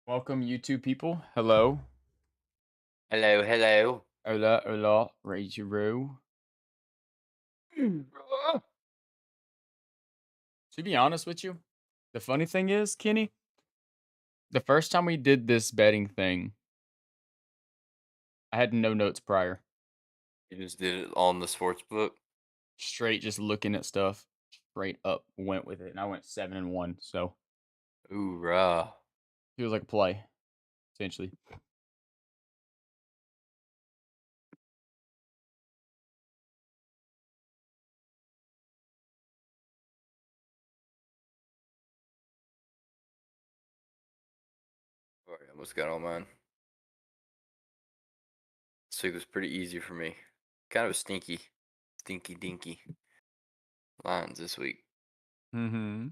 Welcome, YouTube people. Hello. Hello, hello. Hola, hola. Ready to roll. To be honest with you, the funny thing is, Kenny, the first time we did this betting thing, I had no notes prior. You just did it on the sports book. Straight just looking at stuff. Straight up went with it. And I went 7-1. So Ooh, rah. feels like a play, essentially. All right, I almost got all mine. This week was pretty easy for me. Kind of a stinky dinky lines this week. Mm-hmm.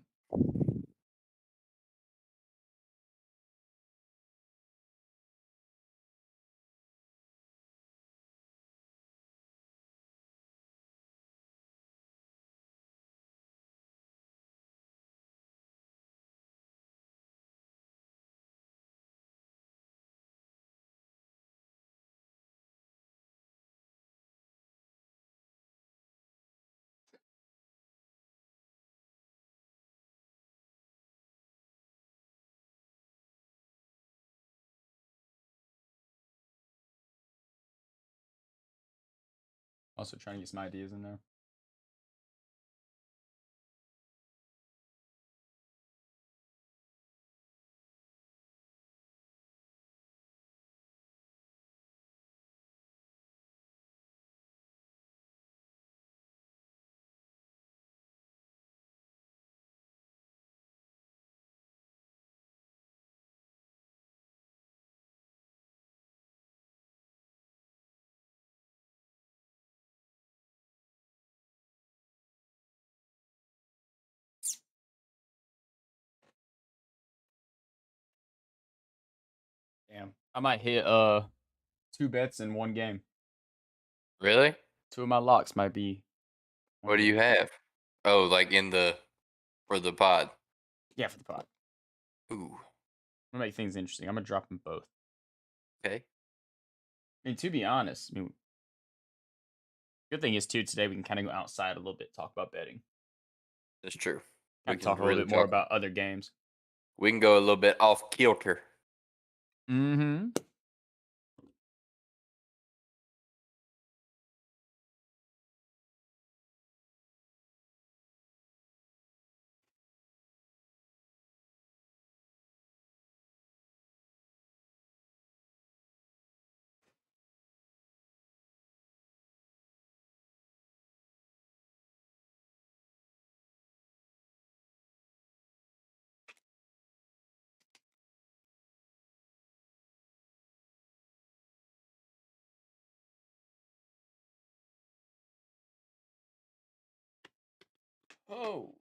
Also trying to get some ideas in there. Damn. I might hit two bets in one game. Really? Two of my locks might be one What do game. you have? Oh, like for the pod. Yeah, for the pot. Ooh, I'm gonna make things interesting. I'm gonna drop them both. okay. I mean, to be honest, I mean, good thing is too today we can kind of go outside a little bit, talk about betting, That's true. We kind of can talk a little really bit more talk. about other games. We can go a little bit off kilter. Mm-hmm. Oh,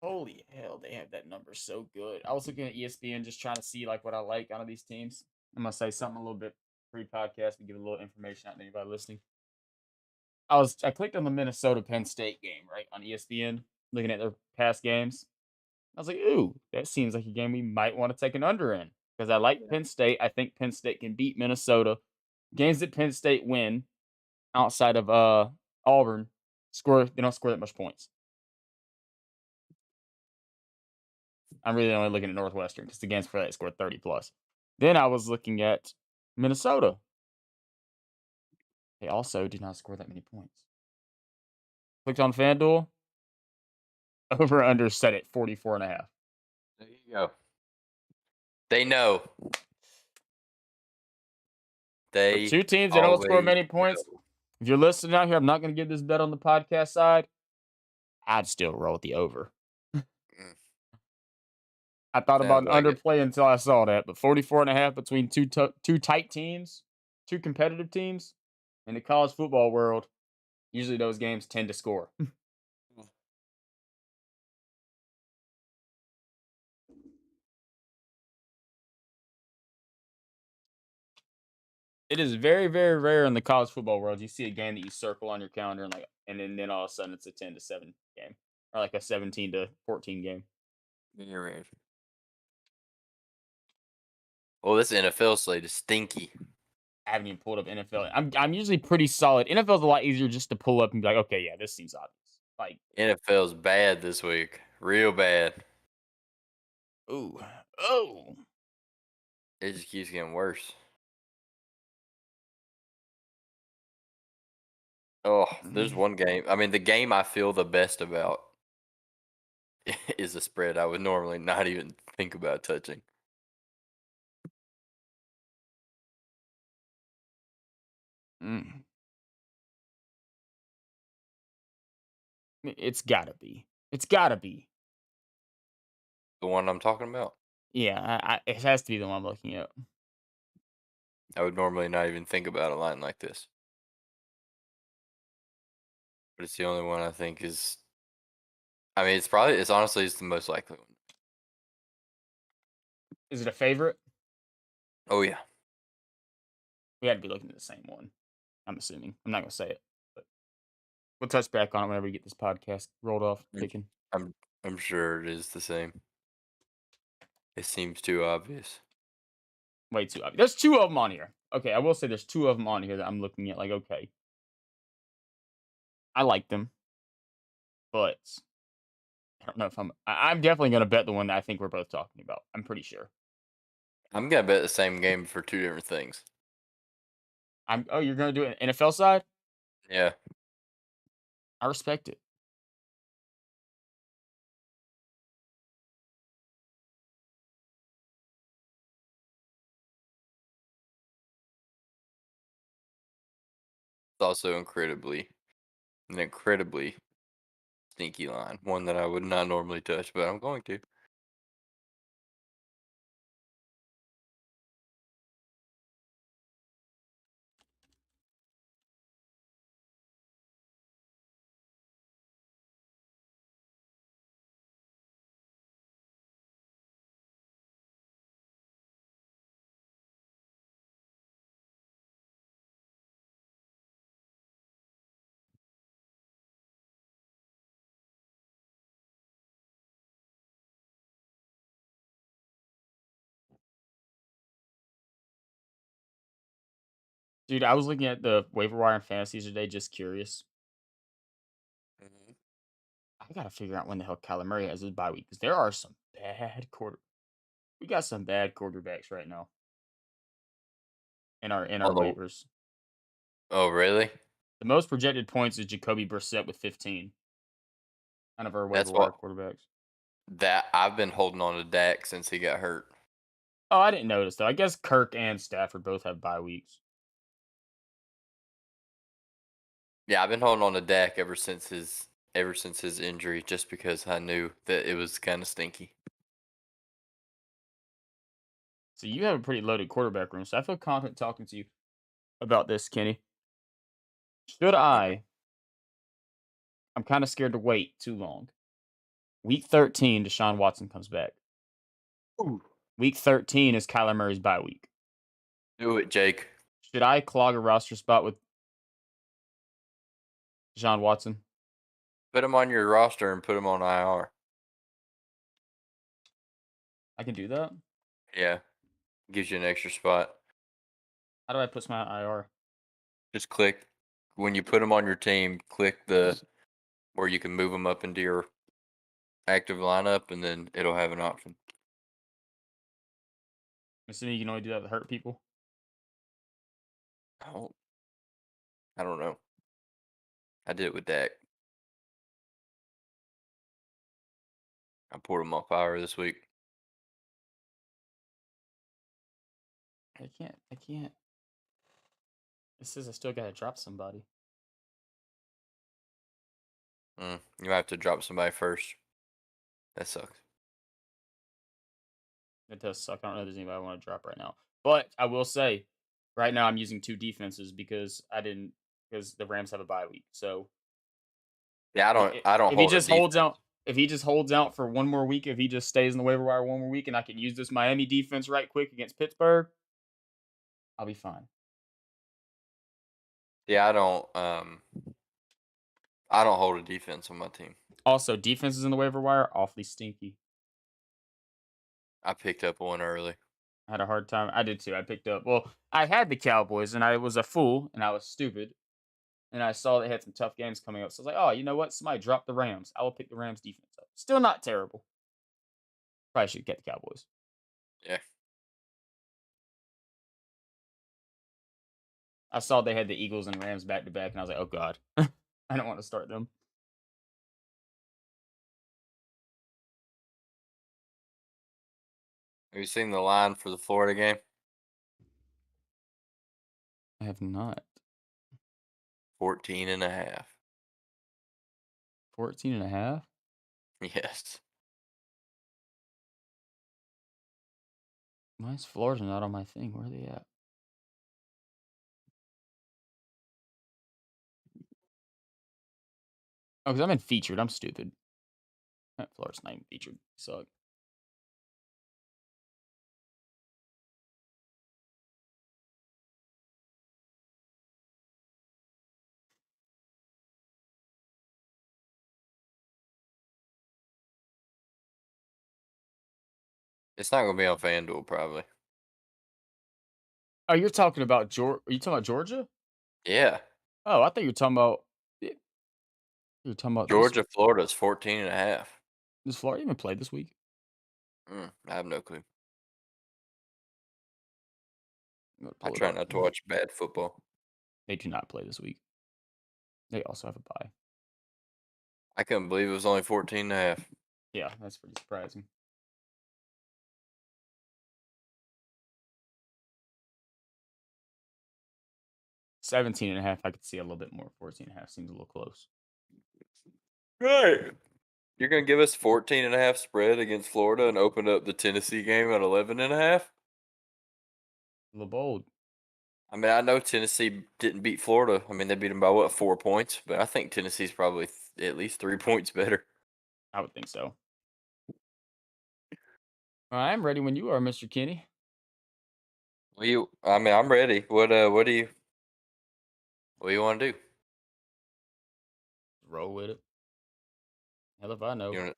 holy hell! They have that number so good. I was looking at ESPN just trying to see like what I like out of these teams. I'm gonna say something a little bit pre-podcast to give a little information out to anybody listening. I clicked on the Minnesota Penn State game right on ESPN, looking at their past games. I was like, ooh, that seems like a game we might want to take an under in because I like Yeah. Penn State. I think Penn State can beat Minnesota. Games that Penn State win outside of Auburn they don't score that much points. I'm really only looking at Northwestern because the games for that scored 30 plus. Then I was looking at Minnesota. They also did not score that many points. Clicked on FanDuel. Over under set at 44 and a half. There you go. They know. For They two teams that don't score always many points, know. if you're listening out here, I'm not going to give this bet on the podcast side. I'd still roll with the over. Mm, I thought about sounds an like it. underplay until I saw that, but 44 and a half between two tight teams, two competitive teams in the college football world, usually those games tend to score. It is very, very rare in the college football world. You see a game that you circle on your calendar and then all of a sudden it's a 10-7 game or like a 17-14 game. You're right. Well, this NFL slate is stinky. I haven't even pulled up NFL. I'm usually pretty solid. NFL's a lot easier just to pull up and be like, okay, yeah, this seems obvious. Like, NFL's bad this week. Real bad. ooh, oh, It just keeps getting worse. Oh, there's mm, one game. I mean, the game I feel the best about is a spread I would normally not even think about touching. mm. It's gotta be. It's gotta be. The one I'm talking about. Yeah, it has to be the one I'm looking at. I would normally not even think about a line like this, but it's the only one I think is. I mean, it's honestly it's the most likely one. Is it a favorite? Oh yeah, We had to be looking at the same one. I'm assuming. I'm not gonna say it, but we'll touch back on it whenever we get this podcast rolled off, I'm kicking. I'm, I'm sure it is the same. It seems too obvious. Way too obvious. There's two of them on here. Okay, I will say there's two of them on here that I'm looking at. Like, okay, I like them, but I don't know if I'm definitely gonna bet the one that I think we're both talking about. I'm pretty sure. I'm gonna bet the same game for two different things. I'm. Oh, you're gonna do it NFL side? Yeah, I respect it. it's also an incredibly sneaky line. One that I would not normally touch, but I'm going to. Dude, I was looking at the waiver wire and fantasies today, just curious. Mhm. I gotta figure out when the hell Kyler Murray has his bye week because there are some bad quarter. We got some bad quarterbacks right now in our On the waivers. Oh really? The most projected points is Jacoby Brissett with 15. Kind of our waiver That's wire what quarterbacks. that I've been holding on to Dak since he got hurt. Oh, I didn't notice though. I guess Kirk and Stafford both have bye weeks. Yeah, I've been holding on to Dak ever since his injury, just because I knew that it was kind of stinky. So you have a pretty loaded quarterback room. So I feel confident talking to you about this, Kenny. Should Okay. I? I'm kind of scared to wait too long. Week 13, Deshaun Watson comes back. Ooh. Week 13 is Kyler Murray's bye week. Do it, Jake. Should I clog a roster spot with Deshaun Watson? Put him on your roster and put him on IR. I can do that. Yeah, gives you an extra spot. How do I put my IR? Just click when you put him on your team. Click the where you can move him up into your active lineup, and then it'll have an option. I'm assuming you can only do that to hurt people. I don't, I don't know. I did it with Dak. I poured him on fire this week. I can't. I can't. It says I still gotta drop somebody. You might have to drop somebody first. That sucks. It does suck. I don't know if there's anybody I want to drop right now. But I will say, right now I'm using two defenses because the Rams have a bye week. So Yeah, I don't if he hold a just holds defense. out, for one more week, if he just stays in the waiver wire one more week, and I can use this Miami defense right quick against Pittsburgh, I'll be fine. Yeah, I don't hold a defense on my team. Also, defenses in the waiver wire awfully stinky. I picked up one early. I had a hard time. I did too. I picked up. Well, I had the Cowboys, and I was a fool, and I was stupid, and I saw they had some tough games coming up. So I was like, oh, you know what? Somebody dropped the Rams. I will pick the Rams defense up. Still not terrible. Probably should get the Cowboys. Yeah. I saw they had the Eagles and Rams back to back, and I was like, oh god, I don't want to start them. Have you seen the line for the Florida game? I have not. 14.5. 14 and a half. Yes. Why is Florida not on my thing? Where are they at? Oh, because I'm in featured. I'm stupid. Florida's not even featured. Suck. It's not gonna be on FanDuel probably. Oh, you're talking about Georgia? Are you talking about Georgia? Yeah. Oh, I thought you were talking about. You were talking about this. Georgia, Florida is 14.5. Does Florida even play this week? I have no clue. I'm gonna I pull it try up. not to watch bad football. They do not play this week. They also have a bye. I couldn't believe it was only 14.5. Yeah, that's pretty surprising. Seventeen and a half. I could see a little bit more. 14 and a half seems a little close. Right. You're gonna give us 14.5 spread against Florida and open up the Tennessee game at 11.5? A little bold. I mean, I know Tennessee didn't beat Florida. I mean, they beat them by what, 4 points? But I think Tennessee's probably at least 3 points better. I would think so. I'm ready when you are, Mr. Kenny. I mean, I'm ready. What do you want to do? Roll with it. Hell if I You know. want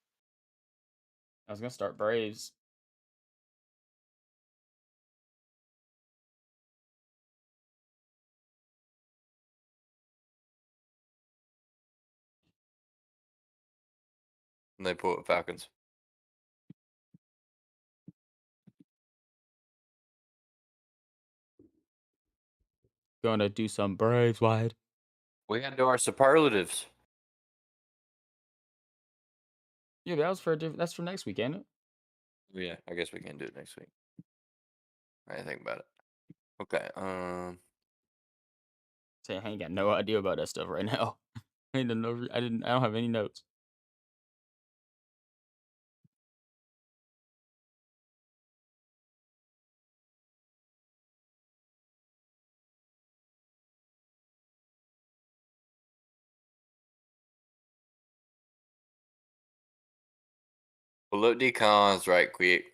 I was gonna start Braves. they pull up Falcons? Gonna do some Braves wide. We got to do our superlatives. Yeah, that was for that's for next week, ain't it? Yeah, I guess we can do it next week. I didn't think about it. Okay. Say I ain't got no idea about that stuff right now. I didn't know. I didn't. I don't have any notes. Pull up decons right quick.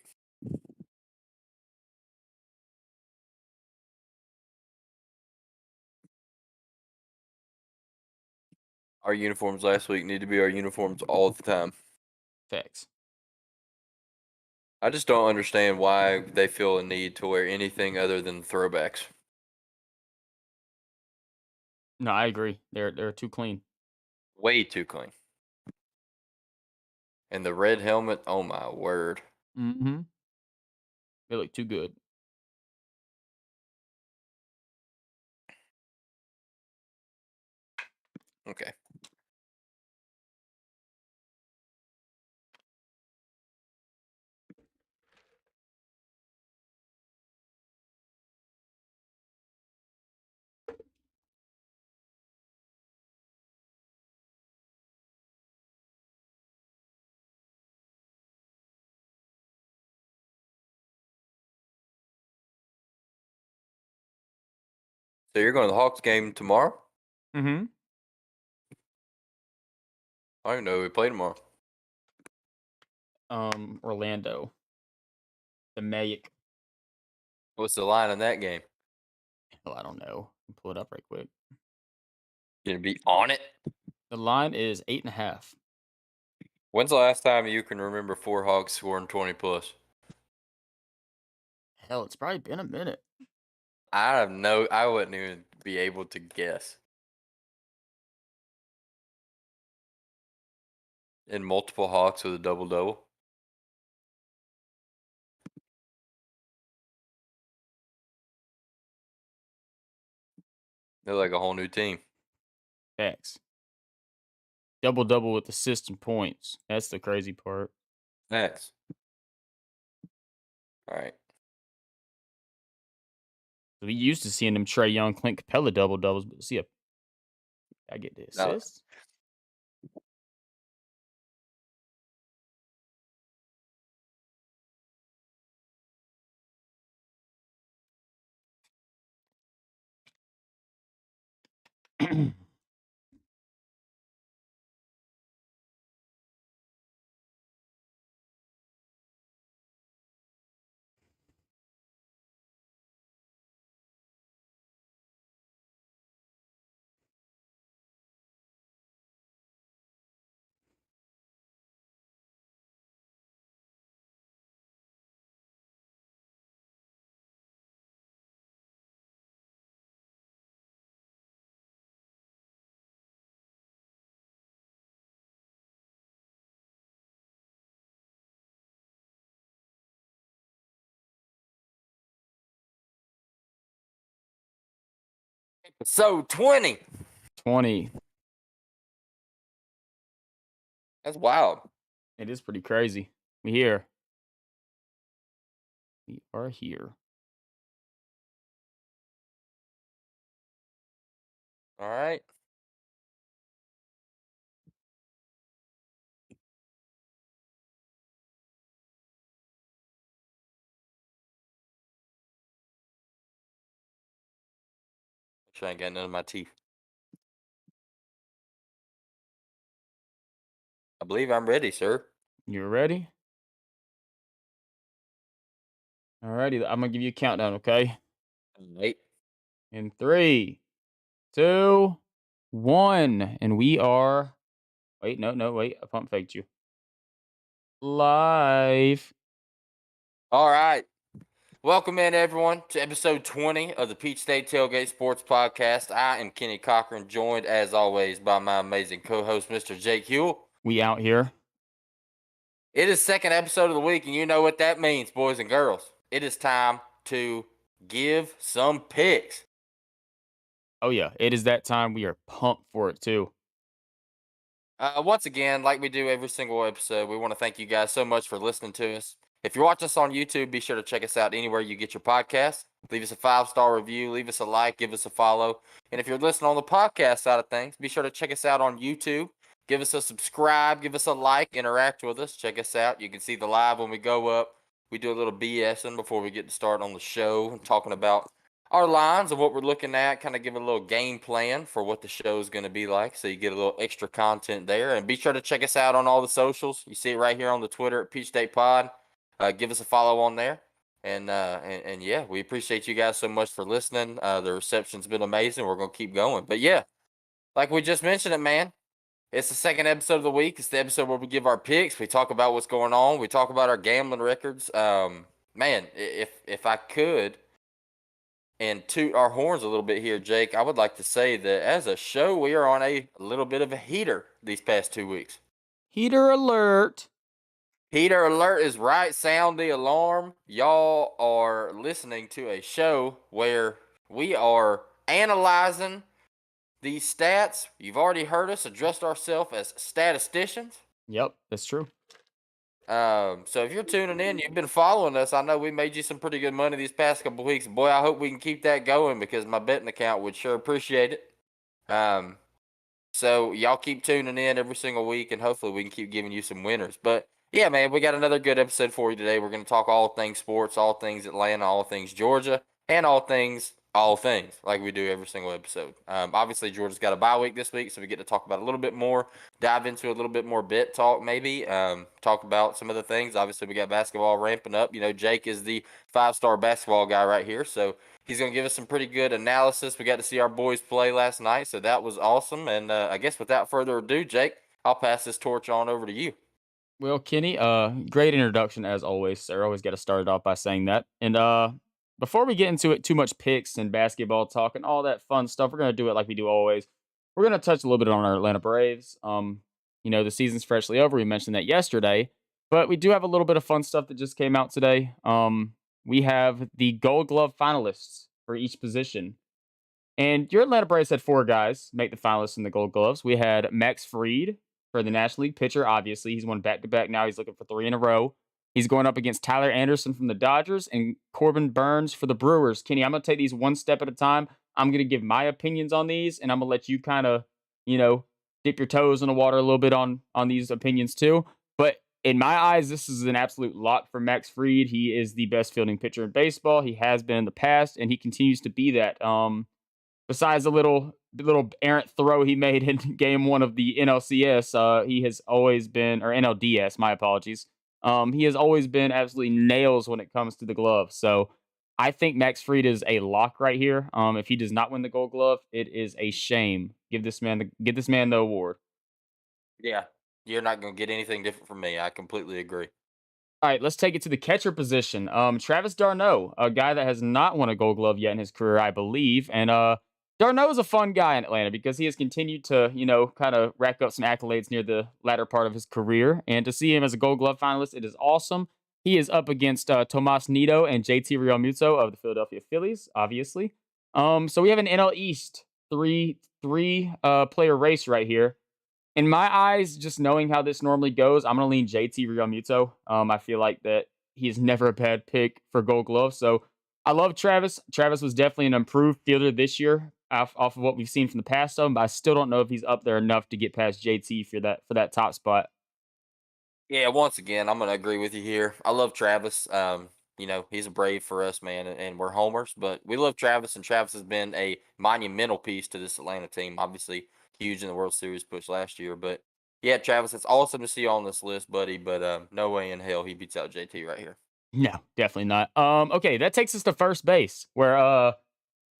Our uniforms last week need to be our uniforms all the time. Facts. I just don't understand why they feel a need to wear anything other than throwbacks. No, I agree. They're too clean. Way too clean. And the red helmet, oh my word. Mm-hmm. They look too good. Okay. So you're going to the Hawks game tomorrow? Mm-hmm. I don't even know who we play tomorrow. Orlando. The Mayic. What's the line in that game? Hell, I don't know. Pull it up right quick. Gonna be on it? The line is 8.5. When's the last time you can remember 4 Hawks scoring 20 plus? Hell, it's probably been a minute. I wouldn't even be able to guess. In multiple Hawks with a double-double. They're like a whole new team. Facts. Double with assists and points. That's the crazy part. Facts. All right. We used to seeing them Trey Young, Clint Capella doubles, but see, I get the Now, assists. so 20. 20. That's wild. It is pretty crazy. We here. We are here. All right. Sure, I ain't got none of my teeth. I believe I'm ready, sir. You ready? Alrighty, I'm gonna give you a countdown, okay? Wait. In 3, 2, 1, and we are. Wait, no, wait. I pump faked you. Live. All right. Welcome in, everyone, to episode 20 of the Peach State Tailgate Sports Podcast. I am Kenny Cochran, joined, as always, by my amazing co-host, Mr. Jake Huell. We out here. It is second episode of the week, and you know what that means, boys and girls. It is time to give some picks. Oh yeah, it is that time. We are pumped for it too. Once again, like we do every single episode, we want to thank you guys so much for listening to us. If you're watching us on YouTube, be sure to check us out anywhere you get your podcast. Leave us a 5-star review, leave us a like, give us a follow. And if you're listening on the podcast side of things, be sure to check us out on YouTube. Give us a subscribe, give us a like, interact with us. Check us out. You can see the live when we go up. We do a little BSing before we get to start on the show and talking about our lines and what we're looking at, kind of give a little game plan for what the show is going to be like, so you get a little extra content there. And be sure to check us out on all the socials. You see it right here on the Twitter at Peach State Pod. Give us a follow on there. And yeah, we appreciate you guys so much for listening. The reception's been amazing. We're going to keep going. But yeah, like we just mentioned it, man. It's the second episode of the week. It's the episode where we give our picks. We talk about what's going on. We talk about our gambling records. Man, if I could and toot our horns a little bit here, Jake, I would like to say that as a show, we are on a little bit of a heater these past 2 weeks. Heater alert. Heater alert is right. Sound the alarm. Y'all are listening to a show where we are analyzing these stats. You've already heard us address ourselves as statisticians. Yep, that's true. So if you're tuning in, you've been following us. I know we made you some pretty good money these past couple of weeks. Boy, I hope we can keep that going because my betting account would sure appreciate it. So y'all keep tuning in every single week, and hopefully we can keep giving you some winners. But yeah, man, we got another good episode for you today. We're going to talk all things sports, all things Atlanta, all things Georgia, and all things, like we do every single episode. Obviously, Georgia's got a bye week this week, so we get to talk about a little bit more, dive into a little bit more bet talk, maybe. Talk about some of the things. Obviously, we got basketball ramping up. You know, Jake is the 5-star basketball guy right here, so he's going to give us some pretty good analysis. We got to see our boys play last night, so that was awesome. And I guess without further ado, Jake, I'll pass this torch on over to you. Well, Kenny, great introduction as always, sir. Always got to start it off by saying that. And before we get into it, too much picks and basketball talk and all that fun stuff, we're gonna do it like we do always. We're gonna touch a little bit on our Atlanta Braves. The season's freshly over. We mentioned that yesterday, but we do have a little bit of fun stuff that just came out today. We have the Gold Glove finalists for each position. And your Atlanta Braves had four guys make the finalists in the Gold Gloves. We had Max Fried for the National League pitcher. Obviously, he's won back to back now. He's looking for three in a row. He's going up against Tyler Anderson from the Dodgers and Corbin Burns for the Brewers. Kenny, I'm going to take these one step at a time. I'm going to give my opinions on these, and I'm going to let you kind of, you know, dip your toes in the water a little bit on these opinions too. But in my eyes, this is an absolute lock for Max Fried. He is the best fielding pitcher in baseball. He has been in the past, and he continues to be that. Besides the little errant throw he made in game one of the NLCS, he has always been, or NLDS, my apologies. He has always been absolutely nails when it comes to the glove. So I think Max Fried is a lock right here. If he does not win the Gold Glove, it is a shame. Give this man the award. Yeah, you're not gonna get anything different from me. I completely agree. All right, let's take it to the catcher position. Travis d'Arnaud, a guy that has not won a Gold Glove yet in his career, I believe, and d'Arnaud is a fun guy in Atlanta because he has continued to, kind of rack up some accolades near the latter part of his career, and to see him as a Gold Glove finalist, it is awesome. He is up against Tomas Nido and JT Realmuto of the Philadelphia Phillies, obviously. So we have an NL East three player race right here. In my eyes, just knowing how this normally goes, I'm gonna lean JT Realmuto. I feel like that he's never a bad pick for Gold Glove. So I love Travis. Travis was definitely an improved fielder this year off of what we've seen from the past of him, but I still don't know if he's up there enough to get past JT for that top spot. Yeah, once again, I'm gonna agree with you here. I love Travis. He's a brave for us, man, and we're homers, but we love Travis, and Travis has been a monumental piece to this Atlanta team. Obviously, huge in the World Series push last year, but yeah, Travis, it's awesome to see you on this list, buddy. But no way in hell he beats out JT right here. No, definitely not. Okay, that takes us to first base, where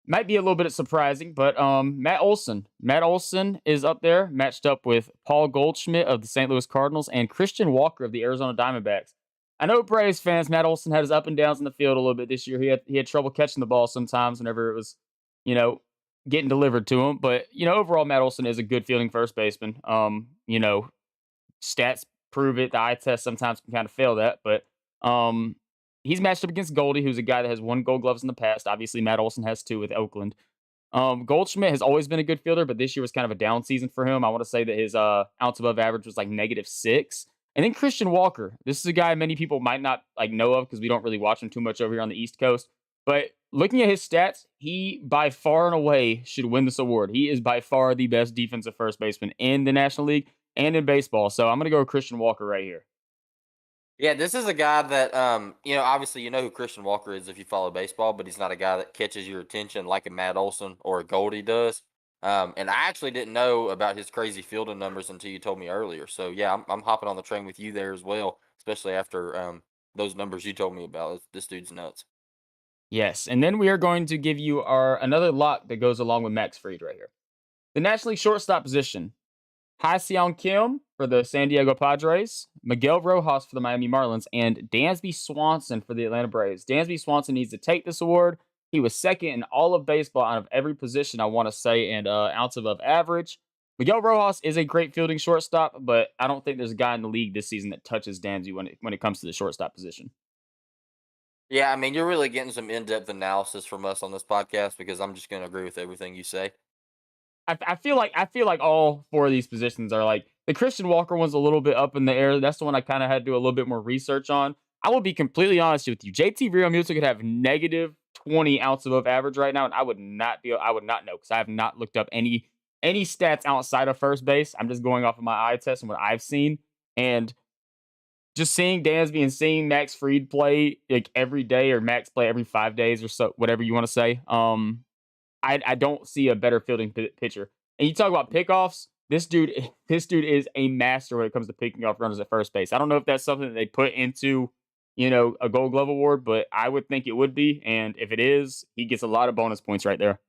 might be a little bit surprising, but Matt Olson. Matt Olson is up there, matched up with Paul Goldschmidt of the St. Louis Cardinals and Christian Walker of the Arizona Diamondbacks. I know Braves fans, Matt Olson had his up and downs in the field a little bit this year. He had trouble catching the ball sometimes whenever it was, you know, getting delivered to him. But overall, Matt Olson is a good fielding first baseman. Stats prove it. The eye test sometimes can kind of fail that, but um, he's matched up against Goldie, who's a guy that has won Gold Gloves in the past. Obviously, Matt Olson has two with Oakland. Goldschmidt has always been a good fielder, but this year was kind of a down season for him. I want to say that his ounce above average was like -6. And then Christian Walker. This is a guy many people might not like know of because we don't really watch him too much over here on the East Coast. But looking at his stats, he by far and away should win this award. He is by far the best defensive first baseman in the National League and in baseball. So I'm gonna go with Christian Walker right here. Yeah, this is a guy that obviously you know who Christian Walker is if you follow baseball, but he's not a guy that catches your attention like a Matt Olson or a Goldie does. And I actually didn't know about his crazy fielding numbers until you told me earlier. So yeah, I'm hopping on the train with you there as well, especially after those numbers you told me about. This dude's nuts. Yes, and then we are going to give you our another lock that goes along with Max Fried right here. The National League shortstop position. Ha Seong Kim for the San Diego Padres, Miguel Rojas for the Miami Marlins, and Dansby Swanson for the Atlanta Braves. Dansby Swanson needs to take this award. He was second in all of baseball out of every position, I want to say, and ounce above average. Miguel Rojas is a great fielding shortstop, but I don't think there's a guy in the league this season that touches Dansby when it comes to the shortstop position. Yeah, I mean you're really getting some in-depth analysis from us on this podcast because I'm just going to agree with everything you say. I feel like all four of these positions are like the Christian Walker one's a little bit up in the air. That's the one I kind of had to do a little bit more research on. I will be completely honest with you. JT Realmuto could have -20 ounce above average right now, and I would not know because I have not looked up any stats outside of first base. I'm just going off of my eye test and what I've seen. And just seeing Dansby and seeing Max Fried play like every day or Max play every 5 days or so, whatever you want to say. I don't see a better fielding pitcher. And you talk about pickoffs. This dude is a master when it comes to picking off runners at first base. I don't know if that's something that they put into a Gold Glove award, but I would think it would be. And if it is, he gets a lot of bonus points right there.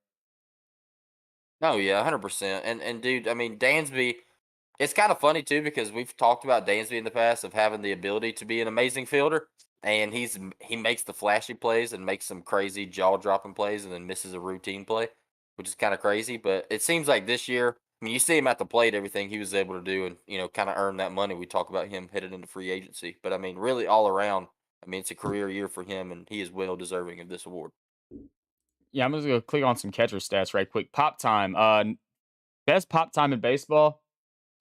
No, yeah, 100%. And dude, I mean Dansby. It's kind of funny too because we've talked about Dansby in the past of having the ability to be an amazing fielder, and he makes the flashy plays and makes some crazy jaw dropping plays, and then misses a routine play, which is kind of crazy. But it seems like this year, I mean, you see him at the plate, everything he was able to do, and kind of earn that money. We talk about him headed into free agency, but I mean, really all around, I mean, it's a career year for him, and he is well deserving of this award. Yeah, I'm just gonna click on some catcher stats right quick. Pop time. Best pop time in baseball.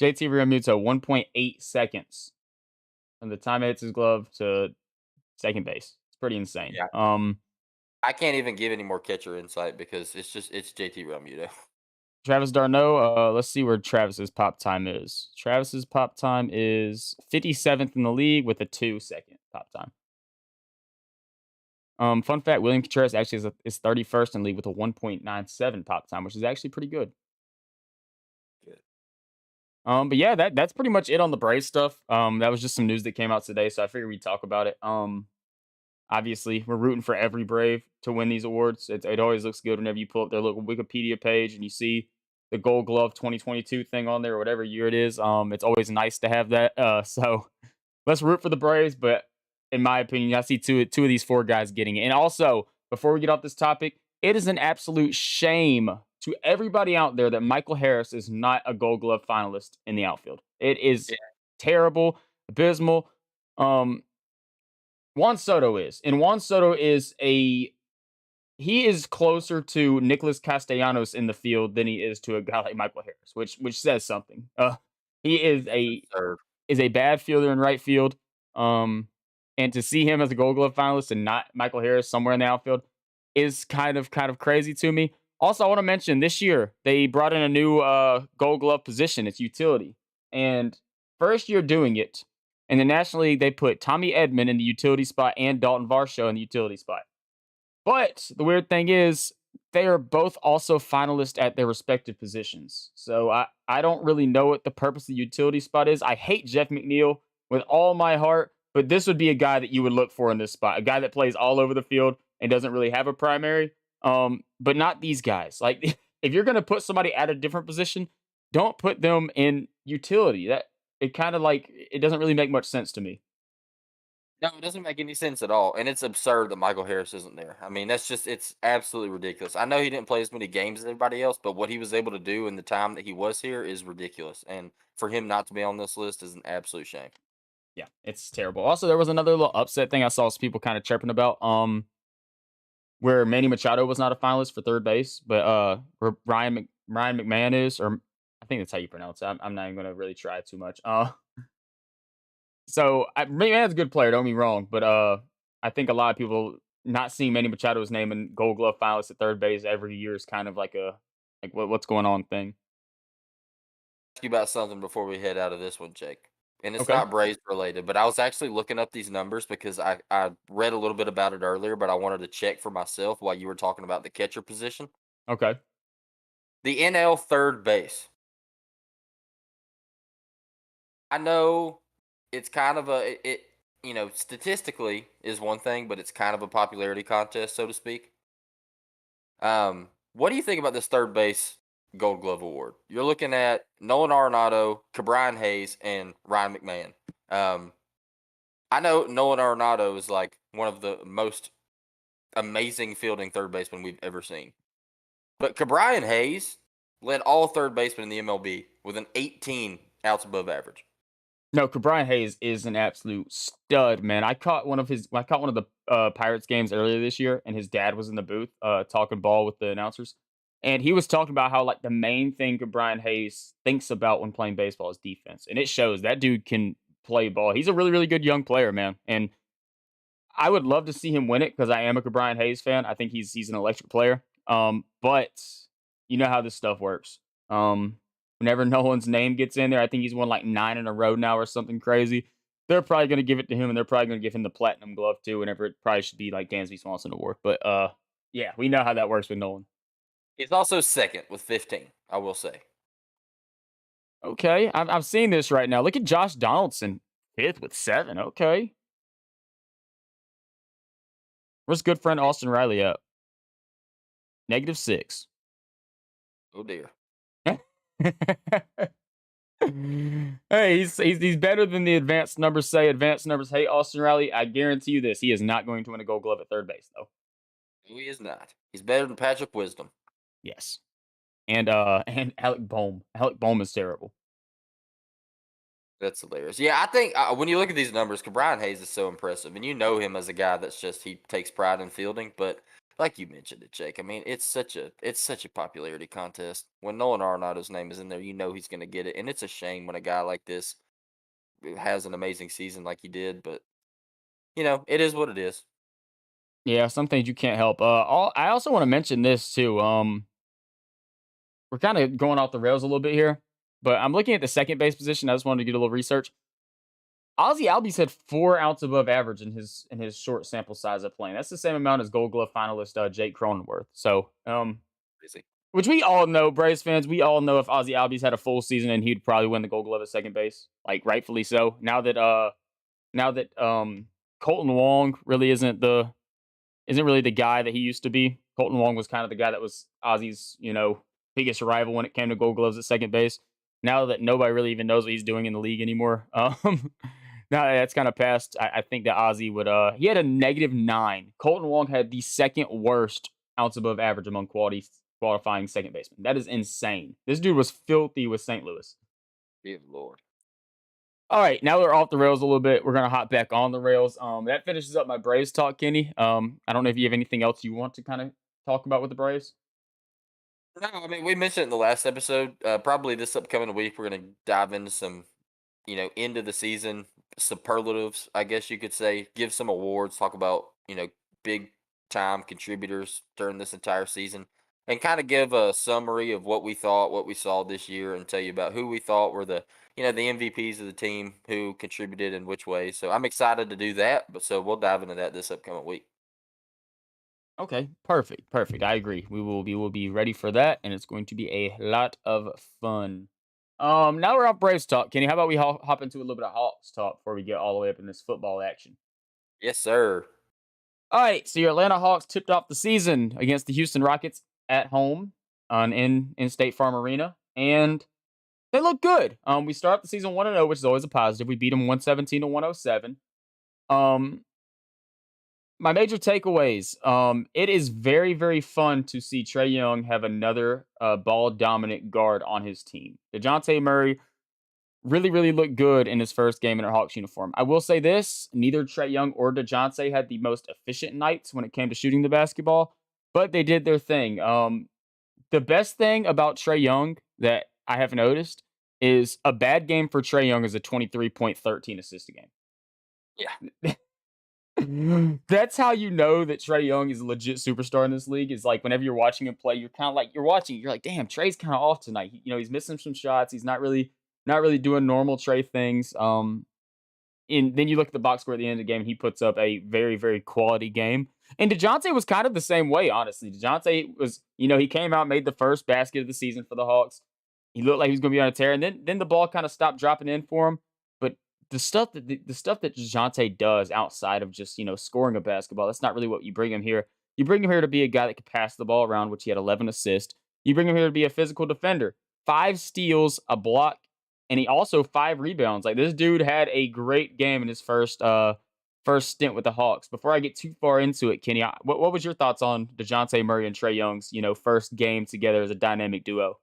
JT Realmuto, 1.8 seconds from the time it hits his glove to second base. It's pretty insane. Yeah, I can't even give any more catcher insight because it's JT Realmuto. Travis d'Arnaud. Let's see where Travis's pop time is. Travis's pop time is 57th in the league with a 2-second pop time. Fun fact: William Contreras actually is 31st in league with a 1.97 pop time, which is actually pretty good. Good. But yeah, that's pretty much it on the Braves stuff. That was just some news that came out today, so I figured we'd talk about it. Obviously, we're rooting for every Brave to win these awards. It always looks good whenever you pull up their little Wikipedia page and you see the Gold Glove 2022 thing on there, or whatever year it is. It's always nice to have that. So let's root for the Braves. But in my opinion, I see two of these four guys getting it. And also, before we get off this topic, it is an absolute shame to everybody out there that Michael Harris is not a Gold Glove finalist in the outfield. It is Yeah, terrible, abysmal. Um, Juan Soto is, and Juan Soto is he is closer to Nicholas Castellanos in the field than he is to a guy like Michael Harris, which says something. He it's absurd. is a bad fielder in right field. Um, and to see him as a Gold Glove finalist and not Michael Harris somewhere in the outfield is kind of crazy to me. Also, I want to mention this year they brought in a new Gold Glove position. It's utility, and first year doing it in the National League, they put Tommy Edman in the utility spot and Dalton Varsho in the utility spot. But the weird thing is, they are both also finalists at their respective positions. So I don't really know what the purpose of the utility spot is. I hate Jeff McNeil with all my heart, but this would be a guy that you would look for in this spot, a guy that plays all over the field and doesn't really have a primary. But not these guys. Like if you're gonna put somebody at a different position, don't put them in utility. That it kind of like it doesn't really make much sense to me. No, it doesn't make any sense at all, and it's absurd that Michael Harris isn't there. I mean, it's absolutely ridiculous. I know he didn't play as many games as everybody else, but what he was able to do in the time that he was here is ridiculous. And for him not to be on this list is an absolute shame. Yeah, it's terrible. Also, there was another little upset thing I saw some people kind of chirping about. Where Manny Machado was not a finalist for third base, but where Ryan McMahon is, or I think that's how you pronounce it. I'm not even gonna really try too much. McMahon's a good player. Don't get me wrong, but I think a lot of people not seeing Manny Machado's name in Gold Glove finalists at third base every year is kind of like a what's going on thing. Ask you about something before we head out of this one, Jake. And it's Okay, not Braves related, but I was actually looking up these numbers because I read a little bit about it earlier, but I wanted to check for myself while you were talking about the catcher position. okay. The NL third base. I know it's kind of statistically is one thing, but it's kind of a popularity contest, so to speak. What do you think about this third base Gold Glove award? You're looking at Nolan Arenado, Cabrian Hayes, and Ryan McMahon. Um, I know Nolan Arenado is like one of the most amazing fielding third basemen we've ever seen. But Cabrian Hayes led all third basemen in the MLB with an 18 outs above average. No, Brian Hayes is an absolute stud, man. I caught one of the Pirates games earlier this year, and his dad was in the booth talking ball with the announcers, and he was talking about how like the main thing Brian Hayes thinks about when playing baseball is defense, and it shows. That dude can play ball. He's a really really good young player, man, and I would love to see him win it because I am a Brian Hayes fan. I think he's an electric player. But you know how this stuff works. Whenever Nolan's name gets in there, I think he's won like 9 in a row now or something crazy. They're probably going to give it to him, and they're probably going to give him the platinum glove too. Whenever it probably should be like Dansby Swanson award. But yeah, we know how that works with Nolan. He's also second with 15, I will say. Okay, I'm seeing this right now. Look at Josh Donaldson, fifth with 7. Okay, where's good friend Austin Riley at? -6. Oh dear. Hey, he's better than the advanced numbers say. Advanced numbers hate Austin Riley. I guarantee you this: he is not going to win a Gold Glove at third base, though. No, he is not. He's better than Patrick Wisdom. Yes, and Alec Bohm. Alec Bohm is terrible. That's hilarious. Yeah, I think when you look at these numbers, Brian Hayes is so impressive, and you know him as a guy that's just he takes pride in fielding. But like you mentioned it, Jake. I mean, it's such a popularity contest. When Nolan Arenado's name is in there, you know he's going to get it, and it's a shame when a guy like this has an amazing season like he did. But it is what it is. Yeah, some things you can't help. I also want to mention this too. We're kind of going off the rails a little bit here, but I'm looking at the second base position. I just wanted to get a little research. Ozzy Albies had 4 outs above average in his short sample size of playing. That's the same amount as Gold Glove finalist Jake Cronenworth. So, Crazy. which we all know, Braves fans, we all know if Ozzy Albies had a full season, and he'd probably win the Gold Glove at second base, like rightfully so. Now that Colton Wong really isn't really the guy that he used to be. Colton Wong was kind of the guy that was Ozzy's, biggest rival when it came to Gold Gloves at second base. Now that nobody really even knows what he's doing in the league anymore, now that that's kind of passed. I think that Ozzy would. He had a -9. Colton Wong had the second worst outs above average among qualifying second basemen. That is insane. This dude was filthy with St. Louis. Good lord. All right, now we're off the rails a little bit. We're gonna hop back on the rails. That finishes up my Braves talk, Kenny. I don't know if you have anything else you want to kind of talk about with the Braves. No, I mean we mentioned it in the last episode. Probably this upcoming week we're going to dive into some end of the season superlatives, I guess you could say. Give some awards, talk about, big time contributors during this entire season, and kind of give a summary of what we thought, what we saw this year, and tell you about who we thought were the MVPs of the team, who contributed in which way. So I'm excited to do that, but so we'll dive into that this upcoming week. Okay, perfect, perfect. I agree. We will be ready for that, and it's going to be a lot of fun. Now we're on Braves talk, Kenny. How about we hop into a little bit of Hawks talk before we get all the way up in this football action? Yes, sir. All right, so your Atlanta Hawks tipped off the season against the Houston Rockets at home on in State Farm Arena, and they look good. We start the season 1-0, which is always a positive. We beat them 117 to 107. Um, my major takeaways. It is very, very fun to see Trey Young have another ball dominant guard on his team. DeJounte Murray really, really looked good in his first game in a Hawks uniform. I will say this: neither Trey Young or DeJounte had the most efficient nights when it came to shooting the basketball, but they did their thing. The best thing about Trey Young that I have noticed is a bad game for Trey Young is a 23.13 assist a Yeah. game. That's how you know that Trey Young is a legit superstar in this league. Is like whenever you're watching him play, you're kind of like you're like, damn, Trey's kind of off tonight. He's missing some shots. He's not really doing normal Trey things. And then you look at the box score at the end of the game, and he puts up a very, very quality game. And DeJounte was kind of the same way, honestly. DeJounte was, he came out, made the first basket of the season for the Hawks. He looked like he was going to be on a tear, and then the ball kind of stopped dropping in for him. But the stuff that DeJounte does outside of just scoring a basketball, that's not really what you bring him here. You bring him here to be a guy that can pass the ball around, which he had 11 assists. You bring him here to be a physical defender, 5 steals, a block, and he also 5 rebounds. Like this dude had a great game in his first stint with the Hawks. Before I get too far into it, Kenny, what was your thoughts on Dejounte Murray and Trey Young's first game together as a dynamic duo?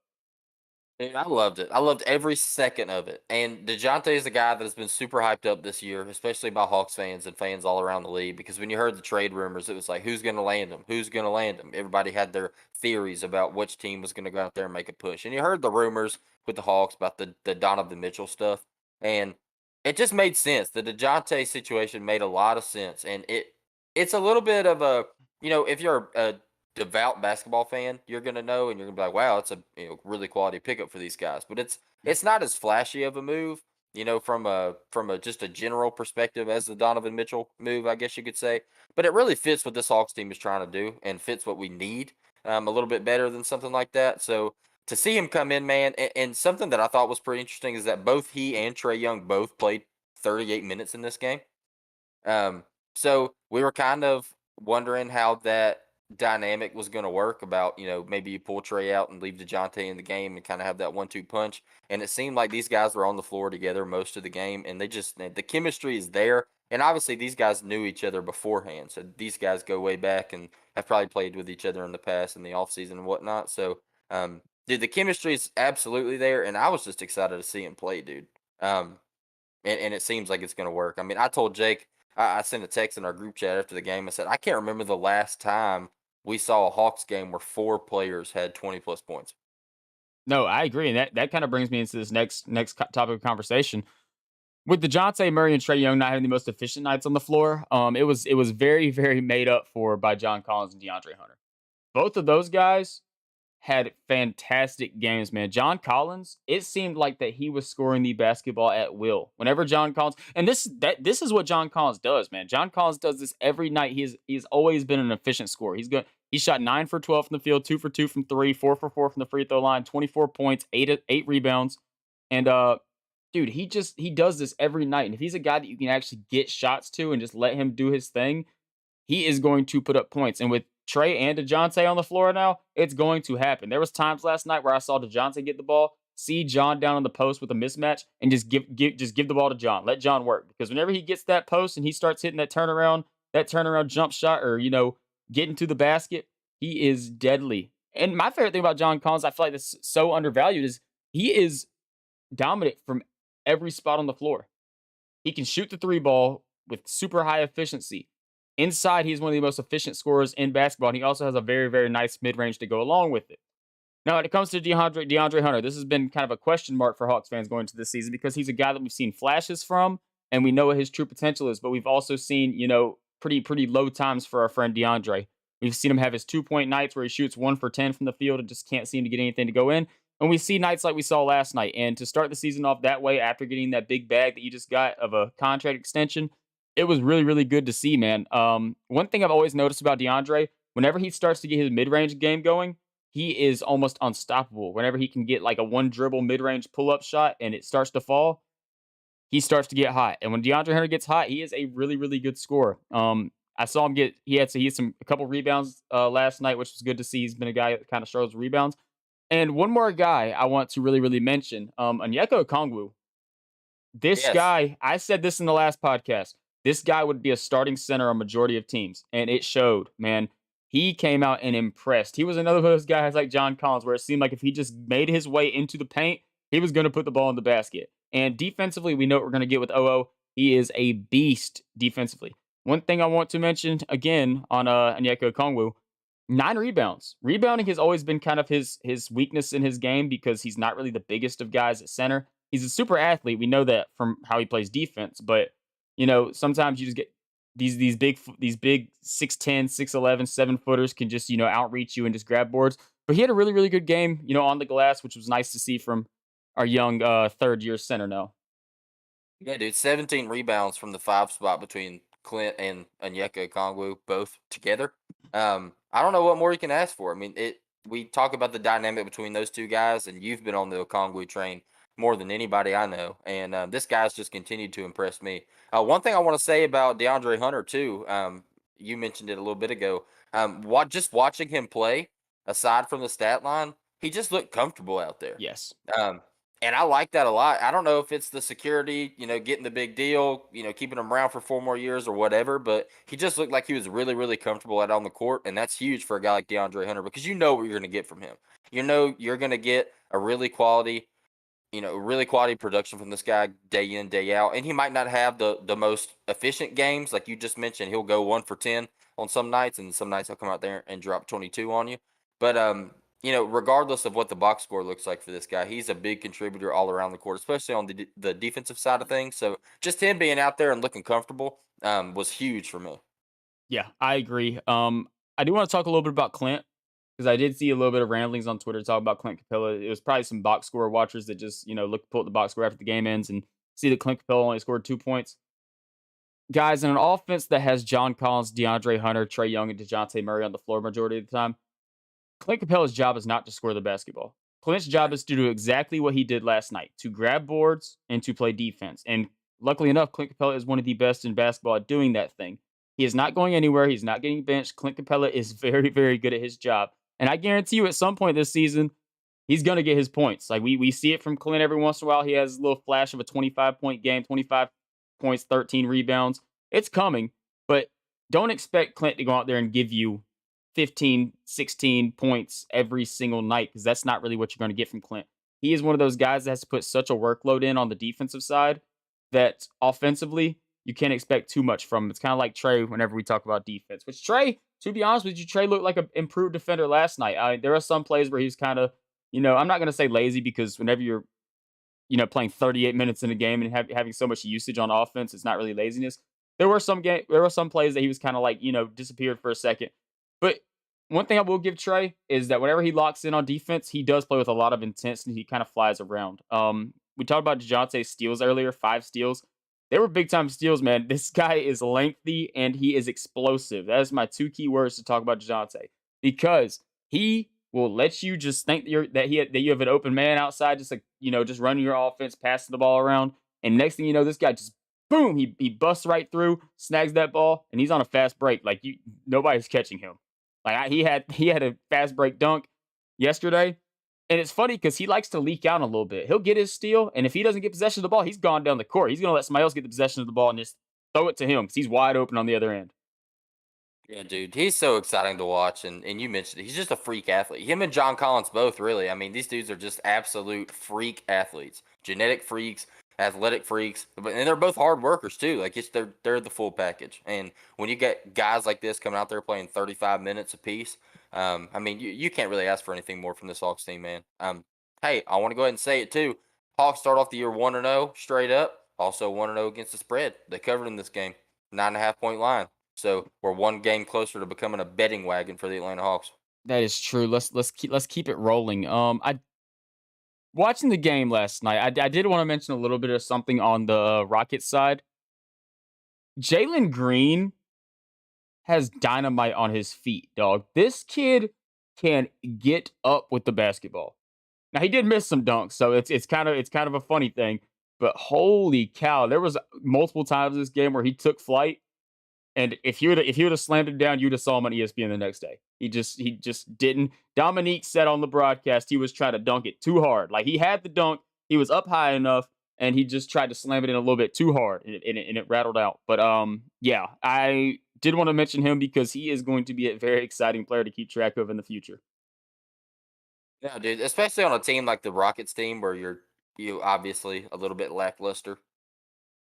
Dude, I loved it. I loved every second of it. And DeJounte is a guy that has been super hyped up this year, especially by Hawks fans and fans all around the league. Because when you heard the trade rumors, it was like, who's going to land him? Who's going to land him? Everybody had their theories about which team was going to go out there and make a push. And you heard the rumors with the Hawks about the Donovan Mitchell stuff. And it just made sense. The DeJounte situation made a lot of sense. And it's a little bit of a, if you're a devout basketball fan, you're gonna know, and you're gonna be like, "Wow, it's a really quality pickup for these guys." But it's not as flashy of a move, from a just a general perspective as the Donovan Mitchell move, I guess you could say. But it really fits what this Hawks team is trying to do, and fits what we need a little bit better than something like that. So to see him come in, man, and something that I thought was pretty interesting is that both he and Trey Young both played 38 minutes in this game. Um, so we were kind of wondering how that dynamic was going to work about, maybe you pull Trey out and leave DeJounte in the game and kind of have that 1-2 punch. And it seemed like these guys were on the floor together most of the game, and the chemistry is there. And obviously, these guys knew each other beforehand. So these guys go way back and have probably played with each other in the past in the offseason and whatnot. So, dude, the chemistry is absolutely there. And I was just excited to see him play, dude. Um, and it seems like it's going to work. I mean, I told Jake, I sent a text in our group chat after the game. I said, I can't remember the last time we saw a Hawks game where 4 players had 20 plus points. No, I agree, and that kind of brings me into this next topic of conversation. With DeJounte Murray and Trey Young not having the most efficient nights on the floor, it was very, very made up for by John Collins and DeAndre Hunter. Both of those guys had fantastic games, man. John Collins, it seemed like that he was scoring the basketball at will. Whenever John Collins, and this is what John Collins does, man. John Collins does this every night. He's always been an efficient scorer. He shot 9 for 12 from the field, 2 for 2 from 3, 4 for 4 from the free throw line, 24 points, 8 rebounds. And dude, he does this every night. And if he's a guy that you can actually get shots to and just let him do his thing, he is going to put up points. And with Trey and DeJounte on the floor now, it's going to happen. There was times last night where I saw DeJounte get the ball, see John down on the post with a mismatch, and just give the ball to John. Let John work. Because whenever he gets that post and he starts hitting that turnaround jump shot, or getting to the basket, he is deadly. And my favorite thing about John Collins, I feel like this so undervalued, is he is dominant from every spot on the floor. He can shoot the three ball with super high efficiency. Inside, he's one of the most efficient scorers in basketball, and he also has a very, very nice mid range to go along with it. Now, when it comes to DeAndre Hunter, this has been kind of a question mark for Hawks fans going into this season because he's a guy that we've seen flashes from, and we know what his true potential is. But we've also seen, pretty low times for our friend DeAndre. We've seen him have his 2 point nights where he shoots 1 for 10 from the field and just can't seem to get anything to go in. And we see nights like we saw last night. And to start the season off that way after getting that big bag that you just got of a contract extension, it was really, really good to see, man. One thing I've always noticed about DeAndre, whenever he starts to get his mid range game going, he is almost unstoppable. Whenever he can get like a one dribble mid range pull up shot and it starts to fall, he starts to get hot. And when DeAndre Hunter gets hot, he is a really, really good scorer. I saw him he had a couple rebounds last night, which was good to see. He's been a guy that kind of struggles with rebounds. And one more guy I want to really, really mention, Onyeka Okongwu. This Yes. guy, I said this in the last podcast. This guy would be a starting center on majority of teams, and it showed, man. He came out and impressed. He was another of those guys like John Collins, where it seemed like if he just made his way into the paint, he was going to put the ball in the basket. And defensively, we know what we're going to get with OO. He is a beast defensively. One thing I want to mention again on Onyeka Okongwu, 9 rebounds. Rebounding has always been kind of his weakness in his game because he's not really the biggest of guys at center. He's a super athlete. We know that from how he plays defense, but sometimes you just get these big 6'10", 6'11", 7-footers can just, outreach you and just grab boards. But he had a really, really good game, on the glass, which was nice to see from our young third year center now. Yeah, dude, 17 rebounds from the 5 spot between Clint and Onyeka Okongwu both together. I don't know what more you can ask for. I mean, we talk about the dynamic between those two guys, and you've been on the Okongwu train more than anybody I know, and this guy's just continued to impress me. One thing I want to say about DeAndre Hunter too, you mentioned it a little bit ago. Just watching him play, aside from the stat line, he just looked comfortable out there. Yes. Um, and I like that a lot. I don't know if it's the security, getting the big deal, keeping him around for 4 more years or whatever, but he just looked like he was really, really comfortable out on the court. And that's huge for a guy like DeAndre Hunter because you know what you're going to get from him. You know, you're going to get a really quality production from this guy day in, day out. And he might not have the most efficient games. Like you just mentioned, he'll go 1 for 10 on some nights, and some nights he'll come out there and drop 22 on you. But regardless of what the box score looks like for this guy, he's a big contributor all around the court, especially on the defensive side of things. So just him being out there and looking comfortable was huge for me. Yeah, I agree. I do want to talk a little bit about Clint because I did see a little bit of ramblings on Twitter talk about Clint Capella. It was probably some box score watchers that just pull up the box score after the game ends and see that Clint Capella only scored 2 points. Guys, in an offense that has John Collins, DeAndre Hunter, Trey Young, and DeJounte Murray on the floor majority of the time, Clint Capella's job is not to score the basketball. Clint's job is to do exactly what he did last night, to grab boards and to play defense. And luckily enough, Clint Capella is one of the best in basketball at doing that thing. He is not going anywhere. He's not getting benched. Clint Capella is very, very good at his job. And I guarantee you at some point this season, he's going to get his points. Like we see it from Clint every once in a while. He has a little flash of a 25-point game, 25 points, 13 rebounds. It's coming, but don't expect Clint to go out there and give you 15, 16 points every single night because that's not really what you're going to get from Clint. He is one of those guys that has to put such a workload in on the defensive side that offensively, you can't expect too much from him. It's kind of like Trey whenever we talk about defense, which Trey, to be honest with you, Trey looked like an improved defender last night. There are some plays where he's kind of, I'm not going to say lazy because whenever you're, playing 38 minutes in a game and having so much usage on offense, it's not really laziness. There were some plays that he was kind of like, disappeared for a second. But one thing I will give Trey is that whenever he locks in on defense, he does play with a lot of intensity. He kind of flies around. We talked about DeJounte's steals earlier, 5 steals. They were big time steals, man. This guy is lengthy and he is explosive. That is my 2 key words to talk about DeJounte because he will let you just think that you have an open man outside, just like just running your offense, passing the ball around, and next thing you know, this guy just boom, he busts right through, snags that ball, and he's on a fast break. Like nobody's catching him. Like he had a fast break dunk yesterday, and it's funny because he likes to leak out a little bit. He'll get his steal, and if he doesn't get possession of the ball, he's gone down the court. He's gonna let somebody else get the possession of the ball and just throw it to him because he's wide open on the other end. Yeah, dude, he's so exciting to watch, and you mentioned it, he's just a freak athlete. Him and John Collins both, really. I mean, these dudes are just absolute freak athletes, genetic freaks, athletic freaks, and they're both hard workers too. Like they're the full package. And when you get guys like this coming out there playing 35 minutes apiece, I mean, you can't really ask for anything more from this Hawks team, man. Hey, I want to go ahead and say it too. Hawks start off the year 1-0 straight up, also 1-0 against the spread. They covered in this game, 9.5 point line. So we're one game closer to becoming a betting wagon for the Atlanta Hawks. That is true. Let's keep it rolling. I watching the game last night. I did want to mention a little bit of something on the Rockets side. Jalen Green has dynamite on his feet, dog. This kid can get up with the basketball. Now he did miss some dunks, so it's kind of a funny thing. But holy cow, there was multiple times in this game where he took flight. And if he would have slammed it down, you'd have saw him on ESPN the next day. He just didn't. Dominique said on the broadcast he was trying to dunk it too hard. Like he had the dunk, he was up high enough, and he just tried to slam it in a little bit too hard, and it rattled out. But yeah, I did want to mention him because he is going to be a very exciting player to keep track of in the future. Yeah, dude, especially on a team like the Rockets team where you obviously a little bit lackluster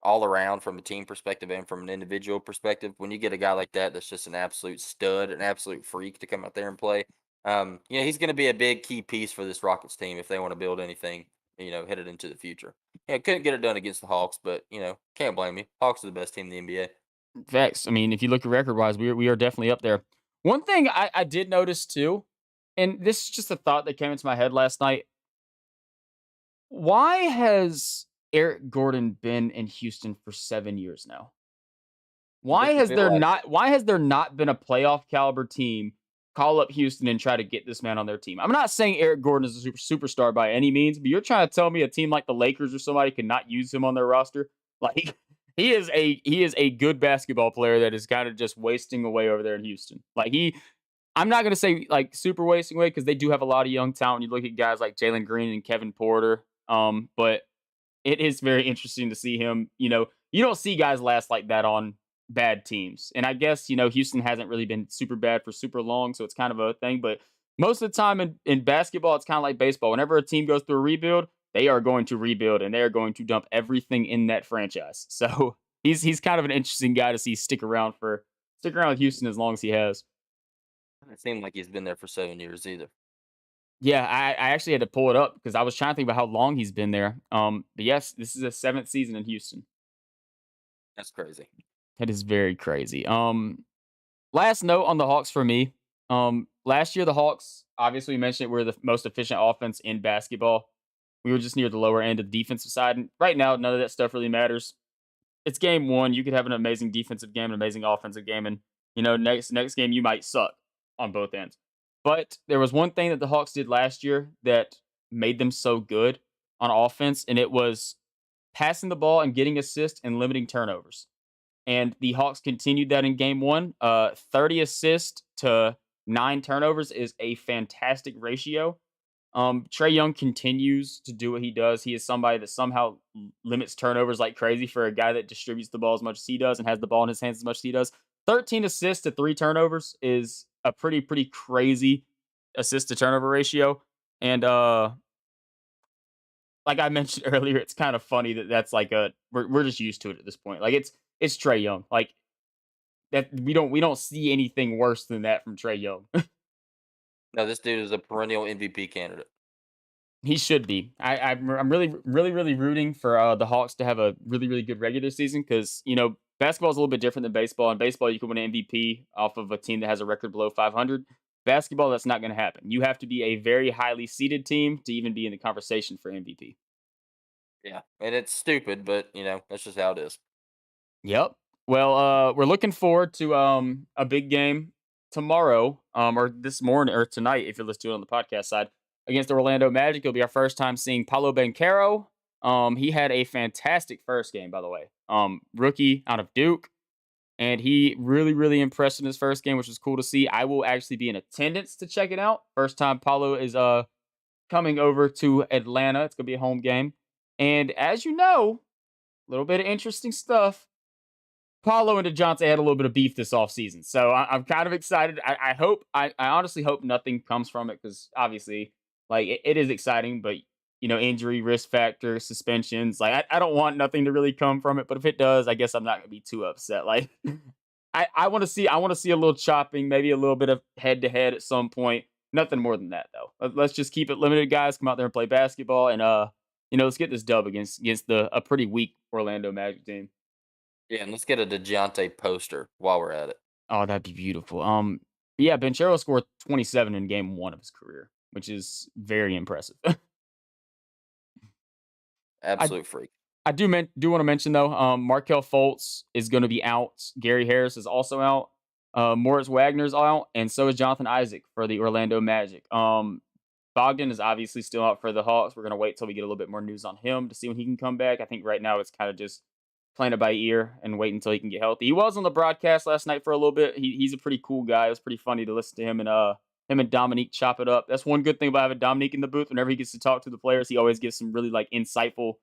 all around from a team perspective and from an individual perspective. When you get a guy like that, that's just an absolute stud, an absolute freak to come out there and play. He's going to be a big key piece for this Rockets team if they want to build anything, headed into the future. Yeah, couldn't get it done against the Hawks, but can't blame you. Hawks are the best team in the NBA. Facts. I mean, if you look at record wise, we are definitely up there. One thing I did notice too, and this is just a thought that came into my head last night. Why has Eric Gordon been in Houston for 7 years now? Why Doesn't has feel there like not why has there not been a playoff caliber team call up Houston and try to get this man on their team? I'm not saying Eric Gordon is a superstar by any means, but you're trying to tell me a team like the Lakers or somebody could not use him on their roster? Like he is a good basketball player that is kind of just wasting away over there in Houston. I'm not gonna say like super wasting away because they do have a lot of young talent. You look at guys like Jalen Green and Kevin Porter. But it is very interesting to see him. You don't see guys last like that on bad teams. And I guess, Houston hasn't really been super bad for super long, so it's kind of a thing. But most of the time in basketball, it's kind of like baseball. Whenever a team goes through a rebuild, they are going to rebuild and they are going to dump everything in that franchise. So he's kind of an interesting guy to see stick around with Houston as long as he has. it seemed like he's been there for 7 years either. Yeah, I actually had to pull it up because I was trying to think about how long he's been there. But yes, this is a 7th season in Houston. That's crazy. That is very crazy. Last note on the Hawks for me. Last year the Hawks, obviously we mentioned it, were the most efficient offense in basketball. We were just near the lower end of the defensive side. And right now, none of that stuff really matters. It's game one. You could have an amazing defensive game, an amazing offensive game, and next game you might suck on both ends. But there was one thing that the Hawks did last year that made them so good on offense, and it was passing the ball and getting assists and limiting turnovers. and the Hawks continued that in game one. 30 assists to 9 turnovers is a fantastic ratio. Trey Young continues to do what he does. He is somebody that somehow limits turnovers like crazy for a guy that distributes the ball as much as he does and has the ball in his hands as much as he does. 13 assists to 3 turnovers is a pretty crazy assist to turnover ratio. And like I mentioned earlier, it's kind of funny that that's like we're just used to it at this point. Like it's Trey Young. Like that we don't see anything worse than that from Trey Young. No, this dude is a perennial MVP candidate. He should be. I'm really rooting for the Hawks to have a really good regular season because basketball is a little bit different than baseball. In baseball, you can win an MVP off of a team that has a record below 500. Basketball, that's not going to happen. You have to be a very highly seeded team to even be in the conversation for MVP. Yeah, and it's stupid, but that's just how it is. Yep. Well, we're looking forward to a big game tomorrow, or this morning or tonight if you're listening to it on the podcast side against the Orlando Magic. It'll be our first time seeing Paolo Banchero. He had a fantastic first game, by the way. Rookie out of Duke, and he really impressed in his first game, which was cool to see. I will actually be in attendance to check it out. First time Paolo is coming over to Atlanta. It's gonna be a home game, and as you know, a little bit of interesting stuff. Paulo and DeJounte had a little bit of beef this offseason. So I'm kind of excited. I honestly hope nothing comes from it because obviously, like, it is exciting, but, injury, risk factor, suspensions. Like, I don't want nothing to really come from it. But if it does, I guess I'm not going to be too upset. Like, I want to see a little chopping, maybe a little bit of head to head at some point. Nothing more than that, though. Let's just keep it limited, guys. Come out there and play basketball. And, let's get this dub against a pretty weak Orlando Magic team. Yeah, and let's get a DeJounte poster while we're at it. Oh, that'd be beautiful. Yeah, Banchero scored 27 in game one of his career, which is very impressive. I Absolute freak. I do want to mention though, Markel Fultz is going to be out. Gary Harris is also out. Moritz Wagner's out, and so is Jonathan Isaac for the Orlando Magic. Bogdan is obviously still out for the Hawks. We're gonna wait till we get a little bit more news on him to see when he can come back. I think right now it's kind of just playing it by ear and wait until he can get healthy. He was on the broadcast last night for a little bit. He's a pretty cool guy. It was pretty funny to listen to him and Dominique chop it up. That's one good thing about having Dominique in the booth. Whenever he gets to talk to the players, he always gives some really like insightful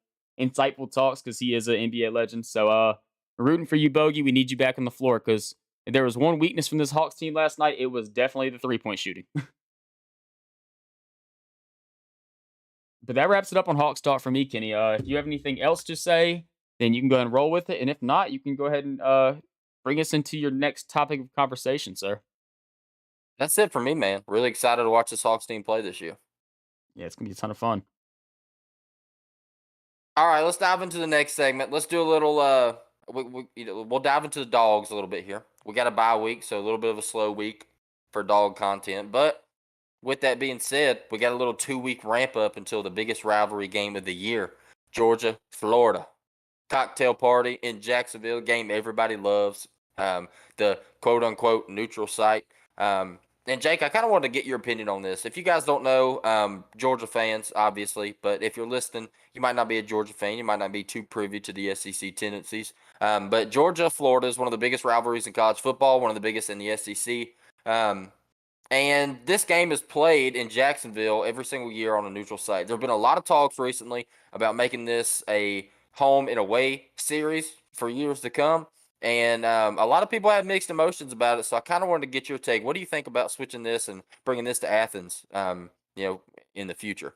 talks because he is an NBA legend. So we're rooting for you, Bogey. We need you back on the floor because if there was one weakness from this Hawks team last night, it was definitely the 3-point shooting. But that wraps it up on Hawks talk for me, Kenny. If you have anything else to say, then you can go ahead and roll with it. And if not, you can go ahead and bring us into your next topic of conversation, sir. That's it for me, man. Really excited to watch this Hawks team play this year. Yeah, it's gonna be a ton of fun. All right, let's dive into the next segment. Let's do a little. We'll dive into the dogs a little bit here. We got a bye week, so a little bit of a slow week for dog content. But with that being said, we got a little 2-week ramp up until the biggest rivalry game of the year, Georgia, Florida. Cocktail party in Jacksonville, game everybody loves. The quote unquote neutral site. And Jake, I kind of wanted to get your opinion on this. If you guys don't know, Georgia fans, obviously, but if you're listening, you might not be a Georgia fan. You might not be too privy to the SEC tendencies. But Georgia, Florida is one of the biggest rivalries in college football, one of the biggest in the SEC. And this game is played in Jacksonville every single year on a neutral site. There have been a lot of talks recently about making this a home and away series for years to come. And a lot of people have mixed emotions about it. So I kind of wanted to get your take. What do you think about switching this and bringing this to Athens, in the future?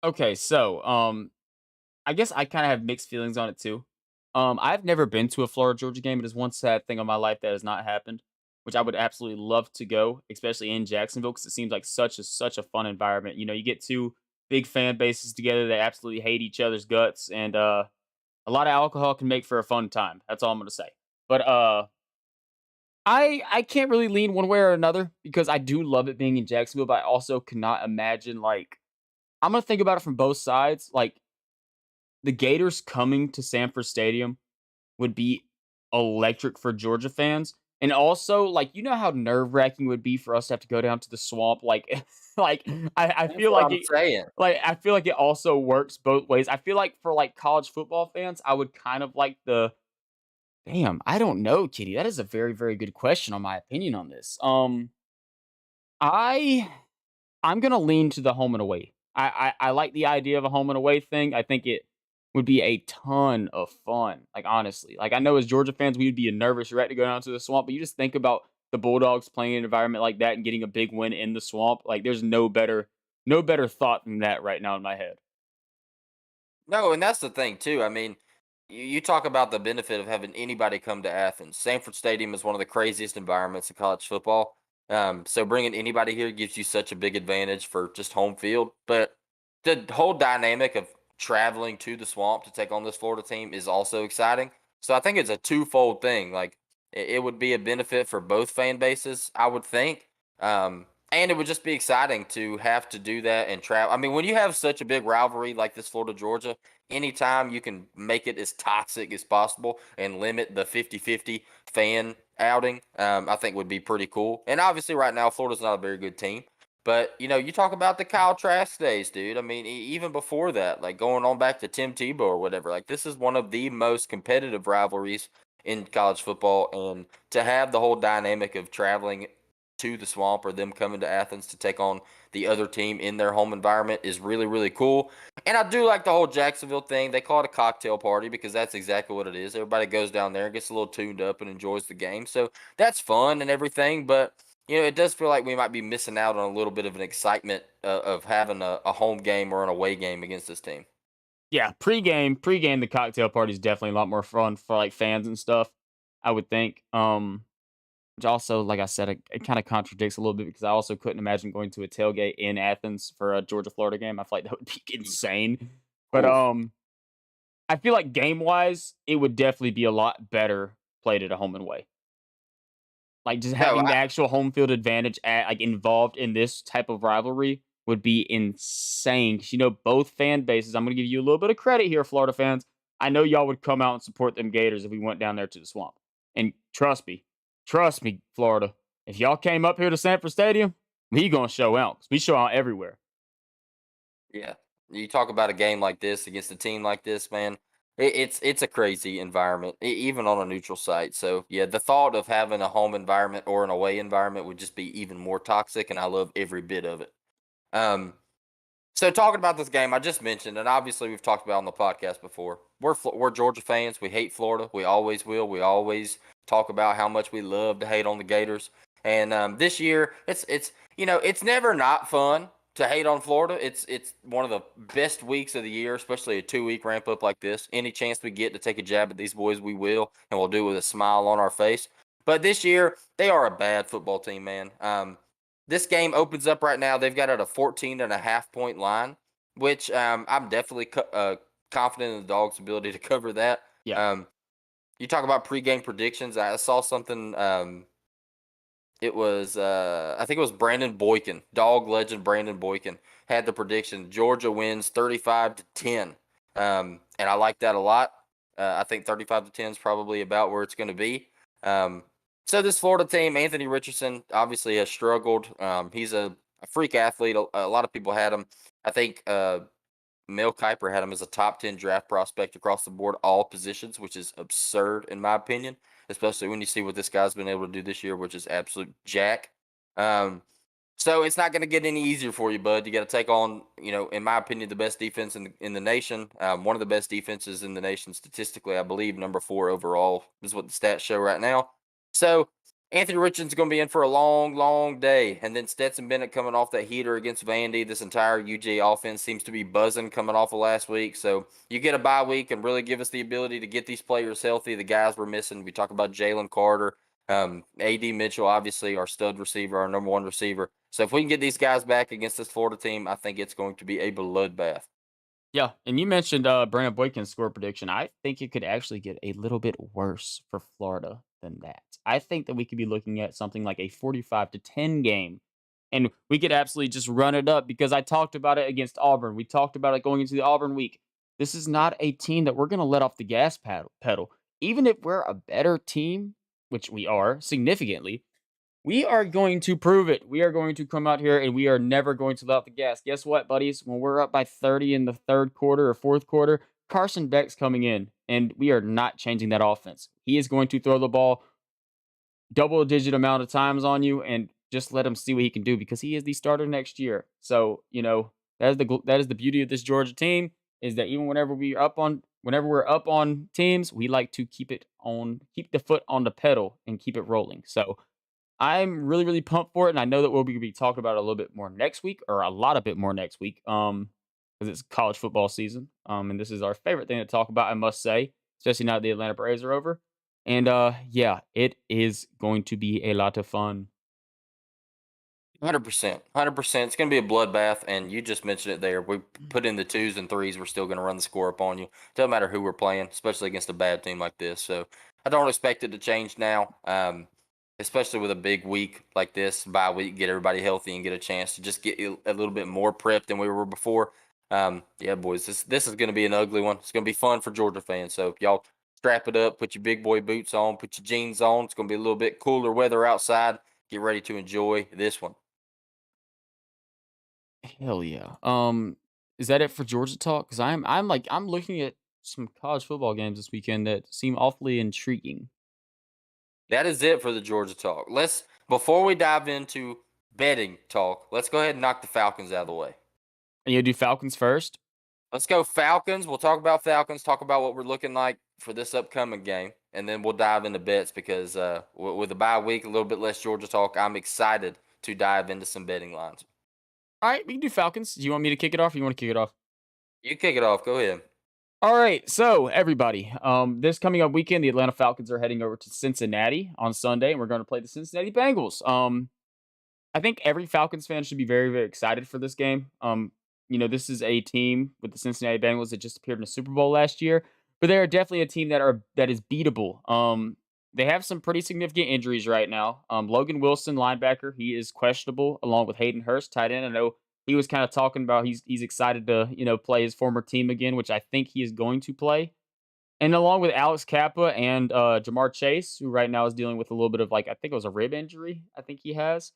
Okay, so I guess I kind of have mixed feelings on it too. I've never been to a Florida Georgia game. It is one sad thing in my life that has not happened, which I would absolutely love to go, especially in Jacksonville, because it seems like such a fun environment. You get two big fan bases together that absolutely hate each other's guts, and a lot of alcohol can make for a fun time. That's all I'm gonna say. But I can't really lean one way or another because I do love it being in Jacksonville, but I also cannot imagine like I'm gonna think about it from both sides. Like the Gators coming to Sanford Stadium would be electric for Georgia fans. And also, like, you know how nerve wracking would be for us to have to go down to the swamp? Like, like I That's feel what like I'm saying. I feel like it also works both ways. I feel like for like college football fans, I would kind of like Damn, I don't know, Kitty. That is a very, very good question on my opinion on this. I I'm gonna lean to the home and away. I like the idea of a home and away thing. I think it would be a ton of fun. Like honestly, like I know as Georgia fans, we would be a nervous wreck to go down to the swamp, but you just think about the Bulldogs playing in an environment like that and getting a big win in the swamp. Like there's no better thought than that right now in my head. No, and that's the thing too. I mean, you talk about the benefit of having anybody come to Athens. Sanford Stadium is one of the craziest environments in college football. So bringing anybody here gives you such a big advantage for just home field. But the whole dynamic of traveling to the swamp to take on this Florida team is also exciting. So I think it's a twofold thing. Like it would be a benefit for both fan bases, I would think. And it would just be exciting to have to do that and travel. I mean, when you have such a big rivalry like this Florida Georgia, anytime you can make it as toxic as possible and limit the 50-50 fan outing, I think would be pretty cool. And obviously, right now, Florida's not a very good team. But, you talk about the Kyle Trask days, dude. I mean, even before that, like going on back to Tim Tebow or whatever, like this is one of the most competitive rivalries in college football. And to have the whole dynamic of traveling to the swamp or them coming to Athens to take on the other team in their home environment is really, really cool. And I do like the whole Jacksonville thing. They call it a cocktail party because that's exactly what it is. Everybody goes down there and gets a little tuned up and enjoys the game. So that's fun and everything. But, it does feel like we might be missing out on a little bit of an excitement of having a home game or an away game against this team. Yeah, pregame, the cocktail party is definitely a lot more fun for like fans and stuff. I would think. Which also, like I said, it kind of contradicts a little bit because I also couldn't imagine going to a tailgate in Athens for a Georgia Florida game. I feel like that would be insane. But Oof. I feel like game wise, it would definitely be a lot better played at a home and away. Like just No, having the actual home field advantage like involved in this type of rivalry would be insane. 'Cause, both fan bases. I'm gonna give you a little bit of credit here, Florida fans. I know y'all would come out and support them Gators if we went down there to the swamp. And trust me, Florida. If y'all came up here to Sanford Stadium, we gonna show out. 'Cause we show out everywhere. yeah. You talk about a game like this against a team like this, man. It's a crazy environment, even on a neutral site. So yeah, the thought of having a home environment or an away environment would just be even more toxic, and I love every bit of it. Um, so talking about this game, I just mentioned, and obviously we've talked about on the podcast before. We're Georgia fans. We hate Florida. We always will. We always talk about how much we love to hate on the Gators. And this year, it's never not fun to hate on Florida. It's one of the best weeks of the year, especially a 2 week ramp up like this. Any chance we get to take a jab at these boys, we will, and we'll do it with a smile on our face. But this year, they are a bad football team, man. This game opens up right now. They've got it at a 14.5 point line, which I'm definitely confident in the Dogs' ability to cover that. Yeah. You talk about pregame predictions. I saw something. It was, I think it was Brandon Boykin, Dog legend Brandon Boykin, had the prediction Georgia wins 35-10. And I like that a lot. I think 35-10 is probably about where it's going to be. So this Florida team, Anthony Richardson, obviously has struggled. He's a freak athlete. A lot of people had him. I think Mel Kiper had him as a top 10 draft prospect across the board, all positions, which is absurd in my opinion, especially when you see what this guy's been able to do this year, which is absolute jack. Um, so it's not going to get any easier for you, bud. You got to take on, in my opinion, the best defense in the nation. One of the best defenses in the nation statistically, I believe, number 4 overall is what the stats show right now. So Anthony Richardson's going to be in for a long, long day. And then Stetson Bennett coming off that heater against Vandy. This entire UJ offense seems to be buzzing coming off of last week. So you get a bye week and really give us the ability to get these players healthy. The guys we're missing, we talk about Jalen Carter, A.D. Mitchell, obviously our stud receiver, our number 1 receiver. So if we can get these guys back against this Florida team, I think it's going to be a bloodbath. Yeah, and you mentioned Brandon Boykin's score prediction. I think it could actually get a little bit worse for Florida than that. I think that we could be looking at something like a 45-10 game, and we could absolutely just run it up because I talked about it against Auburn. We talked about it going into the Auburn week. This is not a team that we're going to let off the gas pedal. Even if we're a better team, which we are significantly, we are going to prove it. We are going to come out here and we are never going to let off the gas. Guess what, buddies? When we're up by 30 in the third quarter or fourth quarter, Carson Beck's coming in and we are not changing that offense. He is going to throw the ball double digit amount of times on you and just let him see what he can do because he is the starter next year. So, that is the beauty of this Georgia team is that even whenever we're up on teams, we like to keep the foot on the pedal and keep it rolling. So, I'm really, really pumped for it, and I know that we'll be talking about it a little bit more next week, or a lot of bit more next week, because it's college football season, and this is our favorite thing to talk about, I must say, especially now that the Atlanta Braves are over. And yeah, it is going to be a lot of fun. 100%. 100%. It's going to be a bloodbath. And you just mentioned it there. We put in the twos and threes. We're still going to run the score up on you. Doesn't matter who we're playing, especially against a bad team like this. So I don't expect it to change now, especially with a big week like this, bye week, get everybody healthy and get a chance to just get a little bit more prepped than we were before. Yeah, boys, this is going to be an ugly one. It's going to be fun for Georgia fans. So y'all strap it up, put your big boy boots on, put your jeans on. It's going to be a little bit cooler weather outside. Get ready to enjoy this one. Hell yeah. Is that it for Georgia talk? Because I'm looking at some college football games this weekend that seem awfully intriguing. That is it for the Georgia talk. Let's before we dive into betting talk, let's go ahead and knock the Falcons out of the way. And you do Falcons first? Let's go Falcons. We'll talk about Falcons, talk about what we're looking like for this upcoming game, and then we'll dive into bets because with a bye week, a little bit less Georgia talk, I'm excited to dive into some betting lines. All right, we can do Falcons. Do you want me to kick it off? Or you want to kick it off? You kick it off. Go ahead. All right, so everybody, this coming up weekend, the Atlanta Falcons are heading over to Cincinnati on Sunday, and we're going to play the Cincinnati Bengals. I think every Falcons fan should be very, very excited for this game. This is a team with the Cincinnati Bengals that just appeared in the Super Bowl last year, but they are definitely a team that is beatable. They have some pretty significant injuries right now. Logan Wilson, linebacker, he is questionable, along with Hayden Hurst, tight end. I know he was kind of talking about he's excited to play his former team again, which I think he is going to play. And along with Alex Kappa and Jamar Chase, who right now is dealing with a little bit of I think it was a rib injury. I think he has.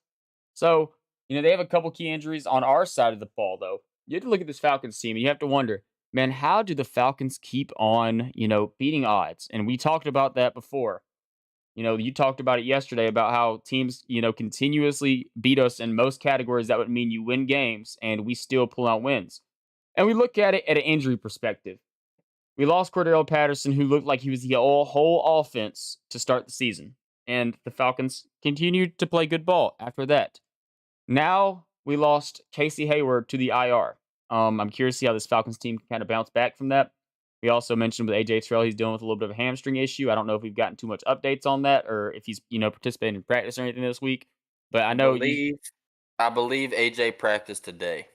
So, they have a couple key injuries on our side of the ball, though. You have to look at this Falcons team and you have to wonder, man, how do the Falcons keep on, beating odds? And we talked about that before. You talked about it yesterday about how teams, continuously beat us in most categories. That would mean you win games and we still pull out wins. And we look at it at an injury perspective. We lost Cordell Patterson, who looked like he was the whole offense to start the season. And the Falcons continued to play good ball after that. Now we lost Casey Hayward to the IR. I'm curious to see how this Falcons team can kind of bounce back from that. We also mentioned with AJ Terrell, he's dealing with a little bit of a hamstring issue. I don't know if we've gotten too much updates on that or if he's, participating in practice or anything this week. But I I know you believe I believe AJ practiced today.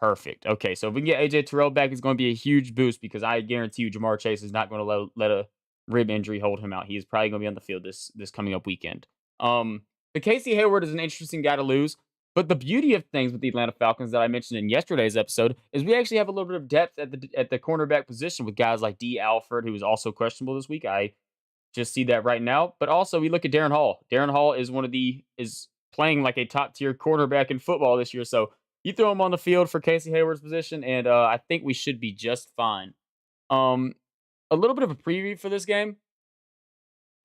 perfect. Okay, so if we can get AJ Terrell back, it's going to be a huge boost because I guarantee you Jamar Chase is not going to let a rib injury hold him out. He is probably going to be on the field this coming up weekend. The Casey Hayward is an interesting guy to lose. But the beauty of things with the Atlanta Falcons that I mentioned in yesterday's episode is we actually have a little bit of depth at the cornerback position with guys like D. Alford, who is also questionable this week. I just see that right now. But also we look at Darren Hall. Darren Hall is playing like a top tier cornerback in football this year. So you throw him on the field for Casey Hayward's position, and I think we should be just fine. Um, a little bit of a preview for this game.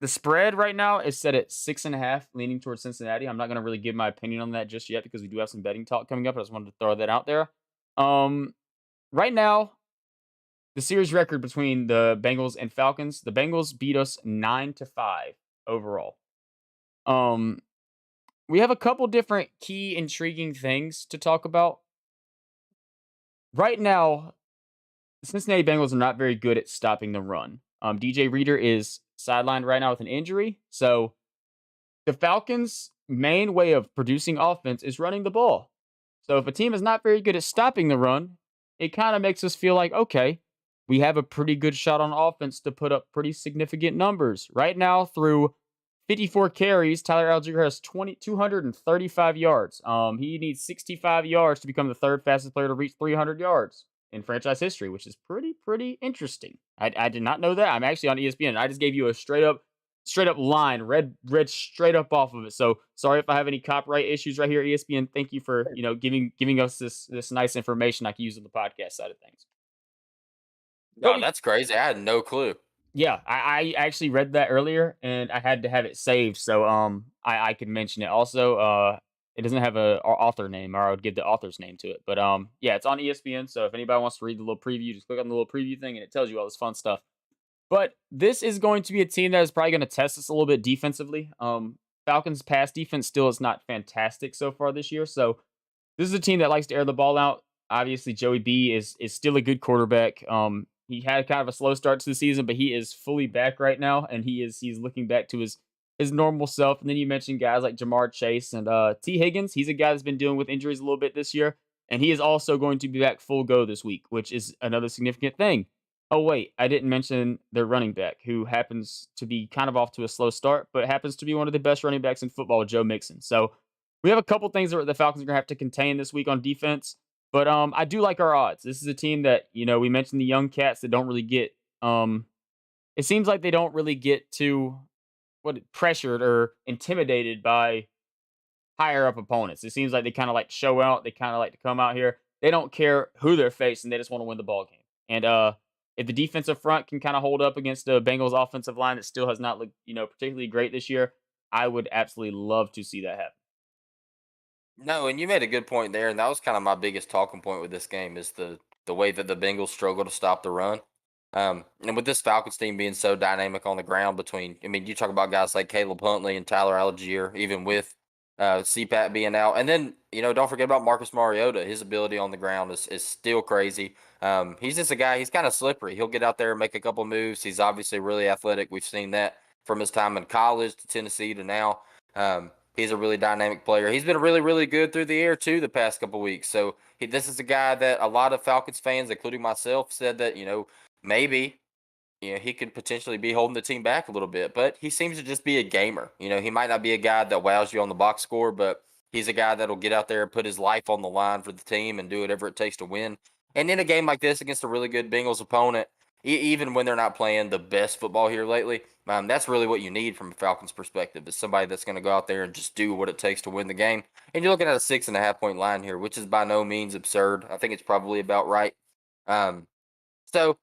The spread right now is set at 6.5, leaning towards Cincinnati. I'm not going to really give my opinion on that just yet because we do have some betting talk coming up. I just wanted to throw that out there. Um, right now, the series record between the Bengals and Falcons, the Bengals beat us 9-5 overall. Um, we have a couple different key intriguing things to talk about. Right now, the Cincinnati Bengals are not very good at stopping the run. DJ Reader is sidelined right now with an injury, so the Falcons' main way of producing offense is running the ball. So if a team is not very good at stopping the run, it kind of makes us feel like, okay, we have a pretty good shot on offense to put up pretty significant numbers. Right now, through 54 carries, Tyler Algier has 235 yards. He needs 65 yards to become the third fastest player to reach 300 yards in franchise history, which is pretty interesting. I did not know that. I'm actually on ESPN. I just gave you a straight up line, read straight up off of it. So sorry if I have any copyright issues right here, ESPN. Thank you for giving us this nice information I can use on the podcast side of things. But God, that's crazy. I had no clue. Yeah, I actually read that earlier, and I had to have it saved so I could mention it. Also, it doesn't have a author name, or I would give the author's name to it. But yeah, it's on ESPN. So if anybody wants to read the little preview, just click on the little preview thing, and it tells you all this fun stuff. But this is going to be a team that is probably going to test us a little bit defensively. Falcons' pass defense still is not fantastic so far this year, so this is a team that likes to air the ball out. Obviously, Joey B is still a good quarterback. He had kind of a slow start to the season, but he is fully back right now, and he's looking back to his normal self. And then you mentioned guys like Jamar Chase and T Higgins. He's a guy that's been dealing with injuries a little bit this year, and he is also going to be back full go this week, which is another significant thing. Oh wait, I didn't mention their running back, who happens to be kind of off to a slow start, but happens to be one of the best running backs in football, Joe Mixon. So we have a couple things that the Falcons are gonna have to contain this week on defense, but I do like our odds. This is a team that we mentioned the young cats that don't really get. It seems like they don't really get too pressured or intimidated by higher up opponents. It seems like they kind of like to show out. They kind of like to come out here. They don't care who they're facing. They just want to win the ball game. And if the defensive front can kind of hold up against the Bengals offensive line that still has not looked particularly great this year, I would absolutely love to see that happen. No, and you made a good point there, and that was kind of my biggest talking point with this game is the way that the Bengals struggle to stop the run. And with this Falcons team being so dynamic on the ground between, I mean, you talk about guys like Caleb Huntley and Tyler Algier, even with CPAT being out. And then, don't forget about Marcus Mariota. His ability on the ground is still crazy. He's just a guy, he's kind of slippery. He'll get out there and make a couple moves. He's obviously really athletic. We've seen that from his time in college to Tennessee to now. He's a really dynamic player. He's been really, really good through the air too the past couple weeks. So this is a guy that a lot of Falcons fans, including myself, said that maybe he could potentially be holding the team back a little bit. But he seems to just be a gamer. He might not be a guy that wows you on the box score, but he's a guy that'll get out there and put his life on the line for the team and do whatever it takes to win. And in a game like this against a really good Bengals opponent, even when they're not playing the best football here lately, that's really what you need from a Falcons perspective is somebody that's going to go out there and just do what it takes to win the game. And you're looking at a 6.5 point line here, which is by no means absurd. I think it's probably about right. Um, so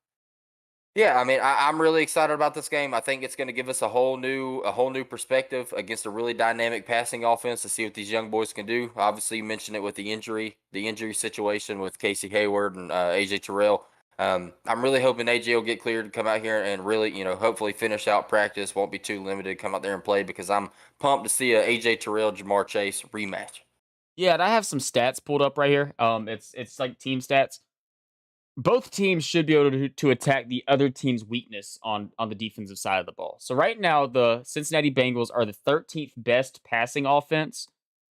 yeah, I mean, I'm really excited about this game. I think it's going to give us a whole new perspective against a really dynamic passing offense to see what these young boys can do. Obviously, you mentioned it with the injury situation with Casey Hayward and AJ Terrell. I'm really hoping AJ will get cleared to come out here and really, hopefully finish out practice. Won't be too limited. Come out there and play because I'm pumped to see a AJ Terrell Jamar Chase rematch. Yeah, and I have some stats pulled up right here. It's like team stats. Both teams should be able to attack the other team's weakness on the defensive side of the ball. So right now, the Cincinnati Bengals are the 13th best passing offense,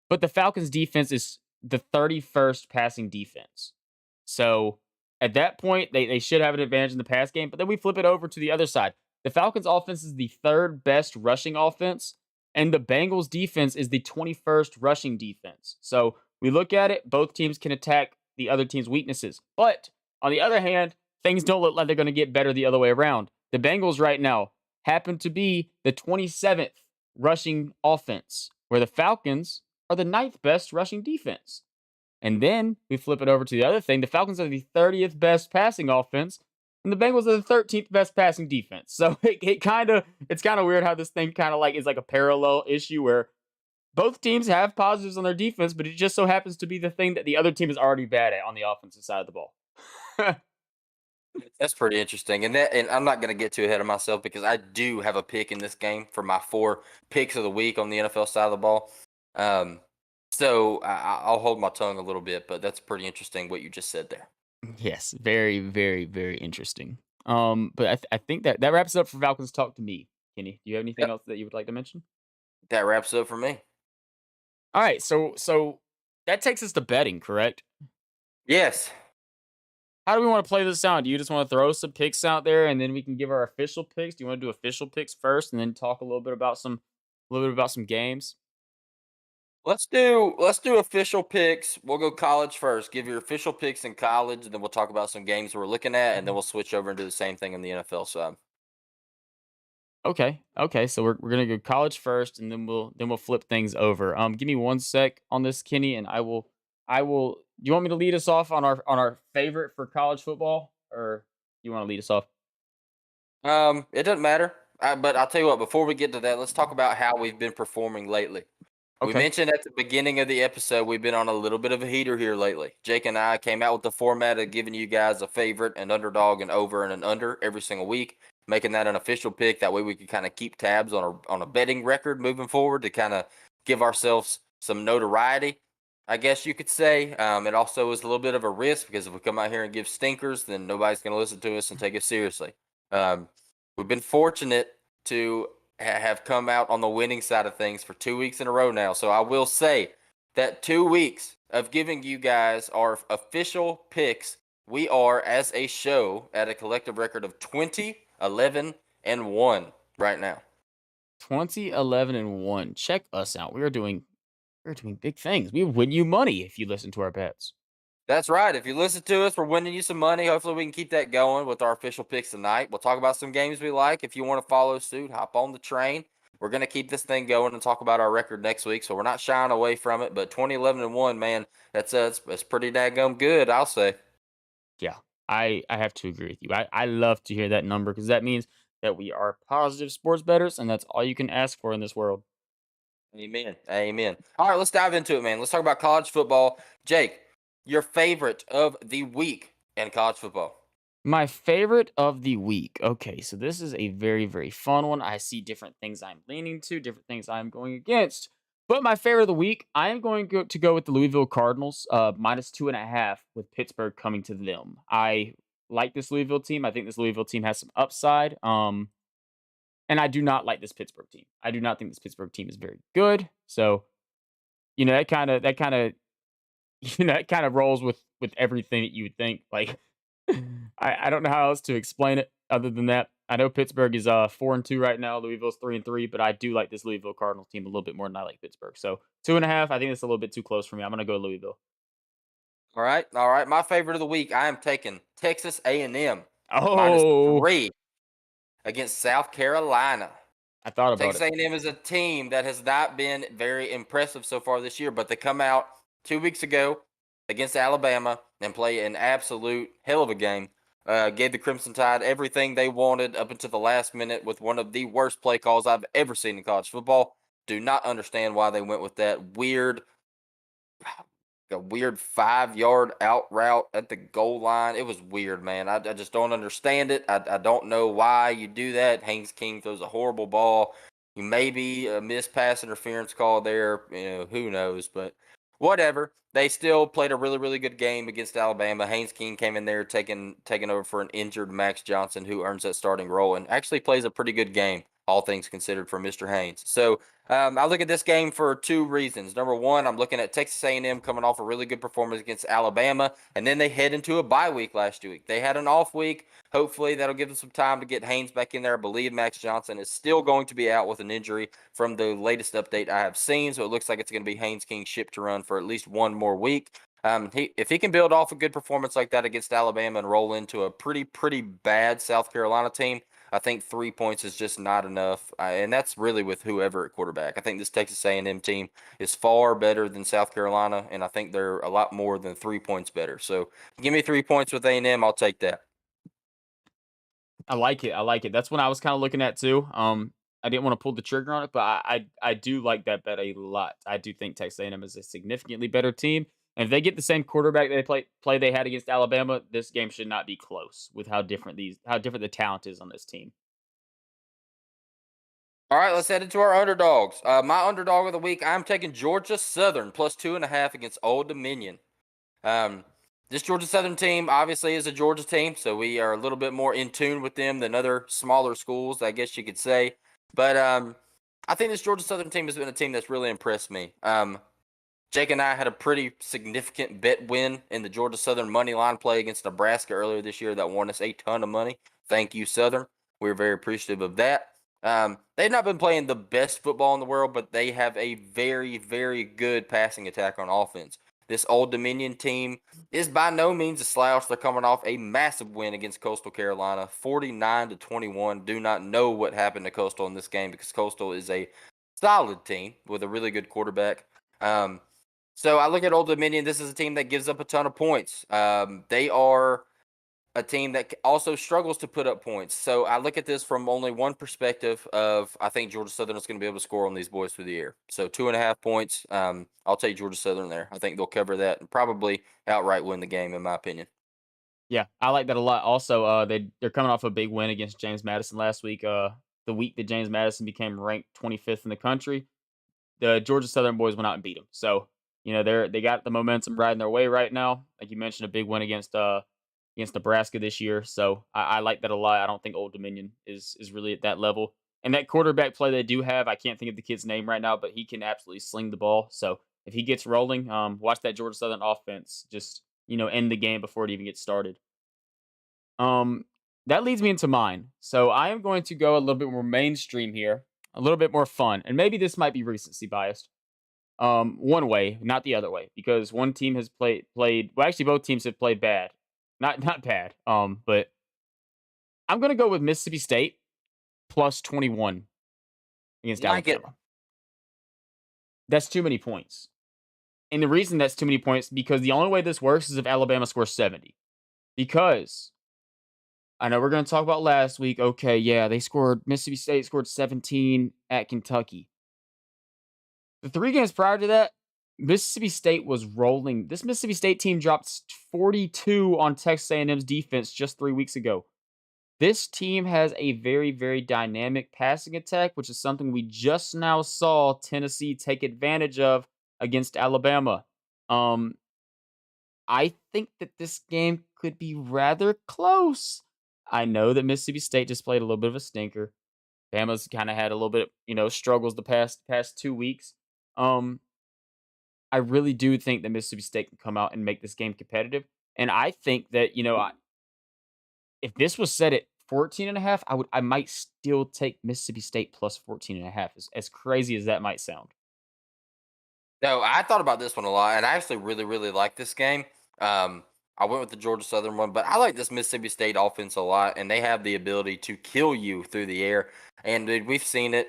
but the Falcons defense is the 31st passing defense. So at that point, they should have an advantage in the pass game. But then we flip it over to the other side. The Falcons offense is the third best rushing offense, and the Bengals defense is the 21st rushing defense. So we look at it, both teams can attack the other team's weaknesses. But on the other hand, things don't look like they're going to get better the other way around. The Bengals right now happen to be the 27th rushing offense, where the Falcons are the ninth best rushing defense. And then we flip it over to the other thing. The Falcons are the 30th best passing offense, and the Bengals are the 13th best passing defense. So it's kind of weird how this thing kind of like is like a parallel issue where both teams have positives on their defense, but it just so happens to be the thing that the other team is already bad at on the offensive side of the ball. That's pretty interesting. And I'm not going to get too ahead of myself because I do have a pick in this game for my 4 picks of the week on the NFL side of the ball. Um, so I'll hold my tongue a little bit, but that's pretty interesting what you just said there. Yes, very, very, very interesting. But I think that wraps it up for Falcons talk to me. Kenny, do you have anything Yep, else that you would like to mention? that wraps it up for me. All right, so that takes us to betting, correct? Yes. How do we want to play this out? Do you just want to throw some picks out there and then we can give our official picks? Do you want to do official picks first and then talk a little bit about some games? Let's do official picks. We'll go college first. Give your official picks in college, and then we'll talk about some games we're looking at, and then we'll switch over and do the same thing in the NFL side. Okay. Okay. So we're gonna go college first, and then we'll flip things over. Give me one sec on this, Kenny, and I will. Do you want me to lead us off on our favorite for college football, or you want to lead us off? It doesn't matter. But I'll tell you what, before we get to that, let's talk about how we've been performing lately. We Okay. mentioned at the beginning of the episode we've been on a little bit of a heater here lately. Jake and I came out with the format of giving you guys a favorite, an underdog, an over, and an under every single week, making that an official pick. That way we could kind of keep tabs on a betting record moving forward to kind of give ourselves some notoriety, I guess you could say. It also is a little bit of a risk because if we come out here and give stinkers, then nobody's going to listen to us and take us seriously. Um, we've been fortunate to have come out on the winning side of things for 2 weeks in a row now. So I will say that 2 weeks of giving you guys our official picks, we are as a show at a collective record of 20, 11, and 1 right now. 20, 11, and 1. Check us out. We're doing big things. We win you money if you listen to our bets. That's right. If you listen to us, we're winning you some money. Hopefully, we can keep that going with our official picks tonight. We'll talk about some games we like. If you want to follow suit, hop on the train. We're going to keep this thing going and talk about our record next week. So we're not shying away from it. But 20, 11, and 1, man, that's pretty daggum good, I'll say. Yeah, I have to agree with you. I love to hear that number because that means that we are positive sports bettors, and that's all you can ask for in this world. Amen. Amen. All right, let's dive into it, man. Let's talk about college football. Jake, your favorite of the week in college football. My favorite of the week. Okay, so this is a very, very fun one. I see different things I'm leaning to, different things I'm going against. But my favorite of the week, I am going to go with the Louisville Cardinals, minus 2.5 with Pittsburgh coming to them. I like this Louisville team. I think this Louisville team has some upside. And I do not like this Pittsburgh team. I do not think this Pittsburgh team is very good. So, that kind of it kind of rolls with everything that you would think. Like I don't know how else to explain it other than that. I know Pittsburgh is 4-2 right now. Louisville's 3-3, but I do like this Louisville Cardinals team a little bit more than I like Pittsburgh. So 2.5, I think it's a little bit too close for me. I'm gonna go Louisville. All right, all right. My favorite of the week, I am taking Texas A&M minus Oh, 3 against South Carolina. I thought about Texas it. A&M is a team that has not been very impressive so far this year, but they come out 2 weeks ago against Alabama and play an absolute hell of a game. Gave the Crimson Tide everything they wanted up until the last minute with one of the worst play calls I've ever seen in college football. Do not understand why they went with that a weird 5 yard out route at the goal line. It was weird, man. I just don't understand it. I don't know why you do that. Haynes King throws a horrible ball. You maybe a missed pass interference call there. Who knows? But whatever. They still played a really, really good game against Alabama. Haynes King came in there taking over for an injured Max Johnson, who earns that starting role and actually plays a pretty good game, all things considered, for Mr. Haynes. So I look at this game for two reasons. Number one, I'm looking at Texas A&M coming off a really good performance against Alabama, and then they head into a bye week last week. They had an off week. Hopefully, that'll give them some time to get Haynes back in there. I believe Max Johnson is still going to be out with an injury from the latest update I have seen, so it looks like it's going to be Haynes King shipped to run for at least one more week. If he can build off a good performance like that against Alabama and roll into a pretty bad South Carolina team, I think 3 points is just not enough, and that's really with whoever at quarterback. I think this Texas A&M team is far better than South Carolina, and I think they're a lot more than 3 points better. So give me 3 points with A&M, I'll take that. I like it. I like it. That's what I was kind of looking at too. I didn't want to pull the trigger on it, but I do like that bet a lot. I do think Texas A&M is a significantly better team, and if they get the same quarterback they play they had against Alabama, this game should not be close with how different the talent is on this team. All right, let's head into our underdogs. My underdog of the week, I'm taking Georgia Southern plus 2.5 against Old Dominion. Um, this Georgia Southern team obviously is a Georgia team, so we are a little bit more in tune with them than other smaller schools, I guess you could say. But I think this Georgia Southern team has been a team that's really impressed me. Jake and I had a pretty significant bet win in the Georgia Southern money line play against Nebraska earlier this year that won us a ton of money. Thank you, Southern. We're very appreciative of that. They've not been playing the best football in the world, but they have a very, very good passing attack on offense. This Old Dominion team is by no means a slouch. They're coming off a massive win against Coastal Carolina, 49-21. Do not know what happened to Coastal in this game because Coastal is a solid team with a really good quarterback. So I look at Old Dominion. This is a team that gives up a ton of points. They are a team that also struggles to put up points. So I look at this from only one perspective of I think Georgia Southern is going to be able to score on these boys through the air. So 2.5 points. I'll take Georgia Southern there. I think they'll cover that and probably outright win the game, in my opinion. Yeah, I like that a lot. Also, they're coming off a big win against James Madison last week. The week that James Madison became ranked 25th in the country, the Georgia Southern boys went out and beat them. So they got the momentum riding their way right now. Like you mentioned, a big win against Nebraska this year. So I like that a lot. I don't think Old Dominion is really at that level. And that quarterback play they do have, I can't think of the kid's name right now, but he can absolutely sling the ball. So if he gets rolling, watch that Georgia Southern offense just end the game before it even gets started. Um, that leads me into mine. So I am going to go a little bit more mainstream here, a little bit more fun, and maybe this might be recency biased. One way, not the other way, because one team has played. Well, actually, both teams have played bad. Not bad. But I'm gonna go with Mississippi State plus 21 against Like it. Alabama. That's too many points, and the reason that's too many points because the only way this works is if Alabama scores 70. Because I know we're gonna talk about last week. Okay, yeah, Mississippi State scored 17 at Kentucky. The 3 games prior to that, Mississippi State was rolling. This Mississippi State team dropped 42 on Texas A&M's defense just 3 weeks ago. This team has a very, very dynamic passing attack, which is something we just now saw Tennessee take advantage of against Alabama. Um, I think that this game could be rather close. I know that Mississippi State just played a little bit of a stinker. Bama's kind of had a little bit, struggles the past 2 weeks. Um, I really do think that Mississippi State can come out and make this game competitive. And I think that, if this was set at 14 and a half, I might still take Mississippi State plus 14 and a half, as crazy as that might sound. No, I thought about this one a lot, and I actually really, really like this game. I went with the Georgia Southern one, but I like this Mississippi State offense a lot, and they have the ability to kill you through the air. And dude, we've seen it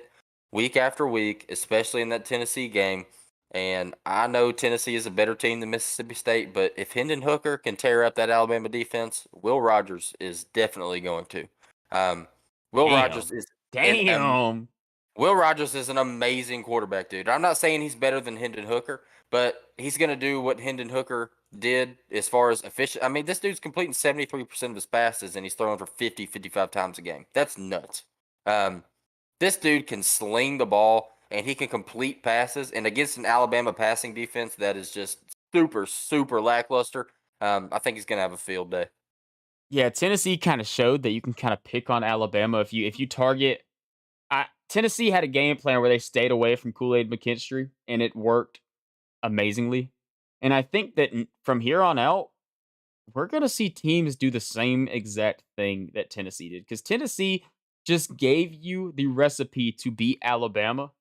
week after week, especially in that Tennessee game. And I know Tennessee is a better team than Mississippi State, but if Hendon Hooker can tear up that Alabama defense, Will Rogers is definitely going to. Um, Will Rogers Damn. is an Damn. Will Rogers is an amazing quarterback, dude. I'm not saying he's better than Hendon Hooker, but he's going to do what Hendon Hooker did as far as efficient. I mean, this dude's completing 73% of his passes and he's throwing for 50, 55 times a game. That's nuts. Um, this dude can sling the ball and he can complete passes. And against an Alabama passing defense that is just super, super lackluster, I think he's going to have a field day. Yeah, Tennessee kind of showed that you can kind of pick on Alabama if you target. Tennessee had a game plan where they stayed away from Kool-Aid McKinstry, and it worked amazingly. And I think that from here on out, we're going to see teams do the same exact thing that Tennessee did because Tennessee just gave you the recipe to beat Alabama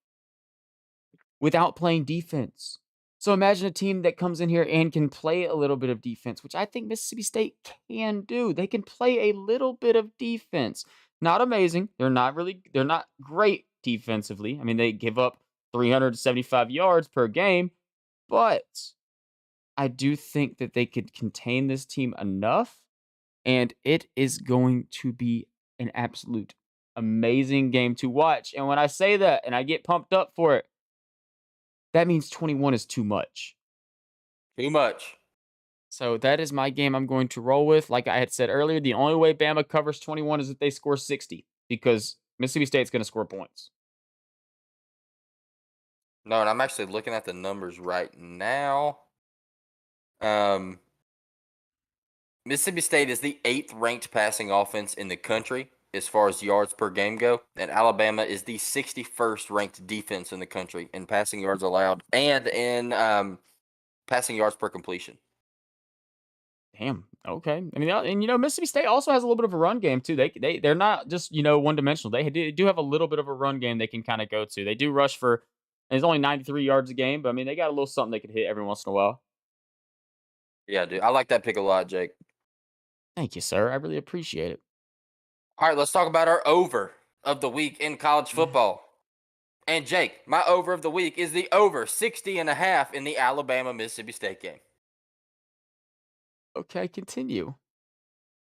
without playing defense. So imagine a team that comes in here and can play a little bit of defense, which I think Mississippi State can do. They can play a little bit of defense. Not amazing. They're not great defensively. I mean, they give up 375 yards per game, but I do think that they could contain this team enough, and it is going to be an absolute amazing game to watch. And when I say that and I get pumped up for it, that means 21 is too much. Too much. So that is my game I'm going to roll with. Like I had said earlier, the only way Bama covers 21 is if they score 60 because Mississippi State's going to score points. No, and I'm actually looking at the numbers right now. Um, Mississippi State is the 8th ranked passing offense in the country as far as yards per game go, and Alabama is the 61st ranked defense in the country in passing yards allowed and in passing yards per completion. Damn. Okay. I mean, and Mississippi State also has a little bit of a run game too. They're not just one dimensional. They do have a little bit of a run game they can kind of go to. They do rush for. And it's only 93 yards a game, but I mean they got a little something they could hit every once in a while. Yeah, dude, I like that pick a lot, Jake. Thank you, sir. I really appreciate it. All right, let's talk about our over of the week in college Mm. football. And Jake, my over of the week is the over 60.5 in the Alabama Mississippi State game. Okay, continue.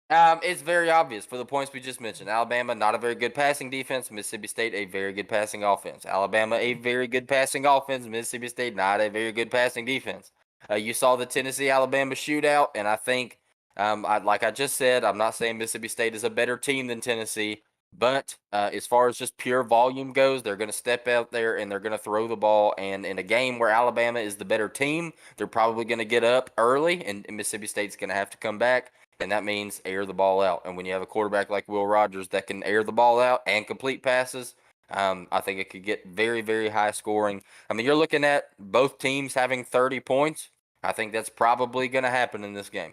It's very obvious for the points we just mentioned. Alabama, not a very good passing defense. Mississippi State, a very good passing offense. Alabama, a very good passing offense. Mississippi State, not a very good passing defense. You saw the Tennessee Alabama shootout, and I think, like I just said, I'm not saying Mississippi State is a better team than Tennessee, but as far as just pure volume goes, they're going to step out there and they're going to throw the ball. And in a game where Alabama is the better team, they're probably going to get up early, and Mississippi State's going to have to come back. And that means air the ball out. And when you have a quarterback like Will Rogers that can air the ball out and complete passes, I think it could get very, very high scoring. I mean, you're looking at both teams having 30 points. I think that's probably going to happen in this game.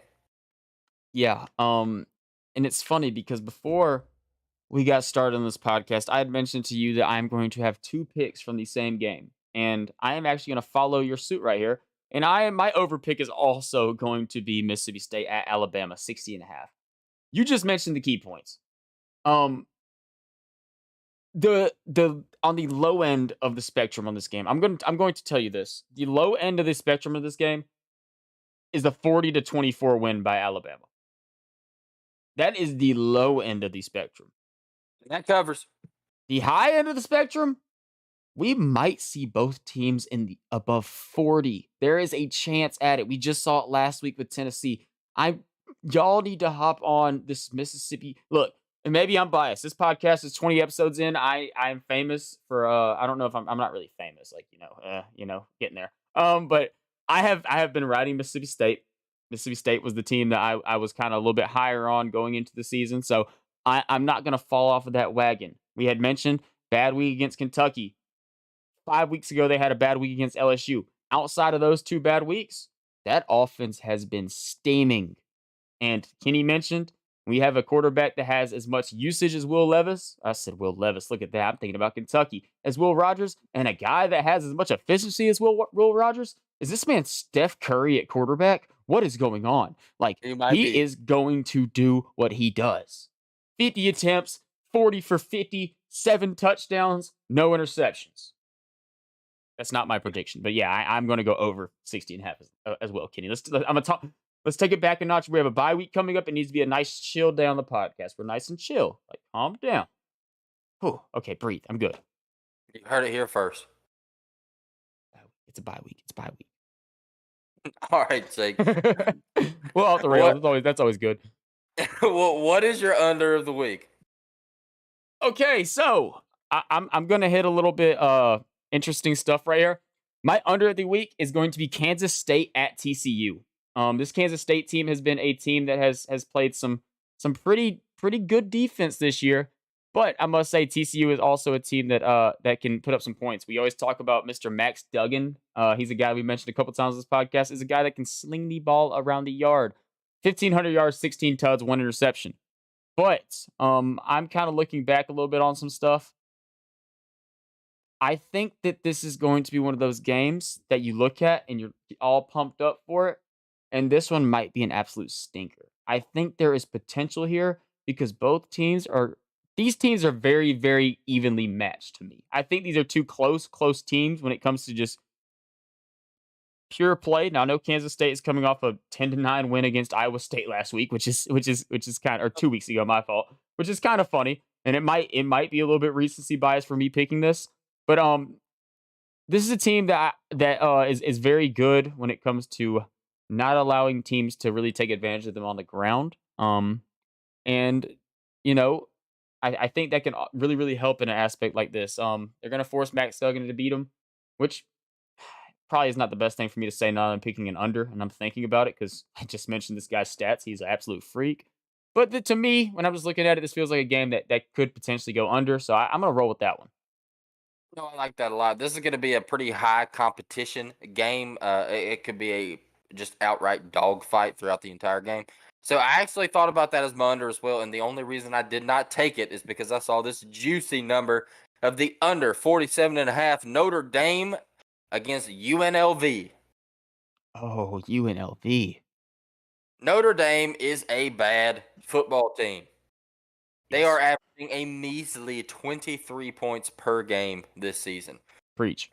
Yeah. And it's funny because before we got started on this podcast, I had mentioned to you that I'm going to have two picks from the same game. And I am actually going to follow your suit right here. And my over pick is also going to be Mississippi State at Alabama, 60.5. You just mentioned the key points. Um, the on the low end of the spectrum on this game, I'm going to tell you this. The low end of the spectrum of this game is the 40-24 win by Alabama. That is the low end of the spectrum. That covers. The high end of the spectrum, we might see both teams in the above 40. There is a chance at it. We just saw it last week with Tennessee. Y'all need to hop on this Mississippi. Look, and maybe I'm biased. This podcast is 20 episodes in. I'm famous for I don't know if I'm not really famous, like, getting there. But I have been riding Mississippi State. Mississippi State was the team that I was kind of a little bit higher on going into the season. So I'm not gonna fall off of that wagon. We had mentioned bad week against Kentucky. 5 weeks ago, they had a bad week against LSU. Outside of those 2 bad weeks, that offense has been steaming. And Kenny mentioned we have a quarterback that has as much usage as Will Levis. I said Will Levis. Look at that. I'm thinking about Kentucky as Will Rogers, and a guy that has as much efficiency as Will Rogers. Is this man Steph Curry at quarterback? What is going on? Like, He might he be. is going to do what he does. 50 attempts, 40 for 50, 7 touchdowns, no interceptions. That's not my prediction, but yeah, I'm going to go over 60.5 as well, Kenny. Let's take it back a notch. We have a bye week coming up. It needs to be a nice chill down the podcast. We're nice and chill. Like, calm down. Whew. Okay, breathe. I'm good. You heard it here first. It's a bye week. It's bye week. All right, Jake. Well, off the rails. That's always good. What is your under of the week? Okay, so I'm gonna hit a little bit interesting stuff right here. My under of the week is going to be Kansas State at TCU. This Kansas State team has been a team that has played some pretty good defense this year, but I must say TCU is also a team that can put up some points. We always talk about Mr. Max Duggan. He's a guy we mentioned a couple times on this podcast. Is a guy that can sling the ball around the yard. 1,500 yards, 16 tuds, 1 interception. But I'm kind of looking back a little bit on some stuff. I think that this is going to be one of those games that you look at and you're all pumped up for it. And this one might be an absolute stinker. I think there is potential here because these teams are very, very evenly matched to me. I think these are two close teams when it comes to just pure play. Now, I know Kansas State is coming off a 10-9 win against Iowa State last week, which is kind of, or 2 weeks ago, my fault, which is kind of funny. And it might be a little bit recency bias for me picking this, but this is a team that is very good when it comes to not allowing teams to really take advantage of them on the ground. And you know, I think that can really, really help in an aspect like this. They're going to force Max Duggan to beat them, which probably is not the best thing for me to say now that I'm picking an under and I'm thinking about it because I just mentioned this guy's stats. He's an absolute freak. But to me, when I'm just looking at it, this feels like a game that could potentially go under. So I'm going to roll with that one. No, I like that a lot. This is going to be a pretty high competition game. It could be a just outright dog fight throughout the entire game. So I actually thought about that as my under as well. And the only reason I did not take it is because I saw this juicy number of the under 47.5 Notre Dame against UNLV. Oh, UNLV. Notre Dame is a bad football team. They Yes. are averaging a measly 23 points per game this season. Preach.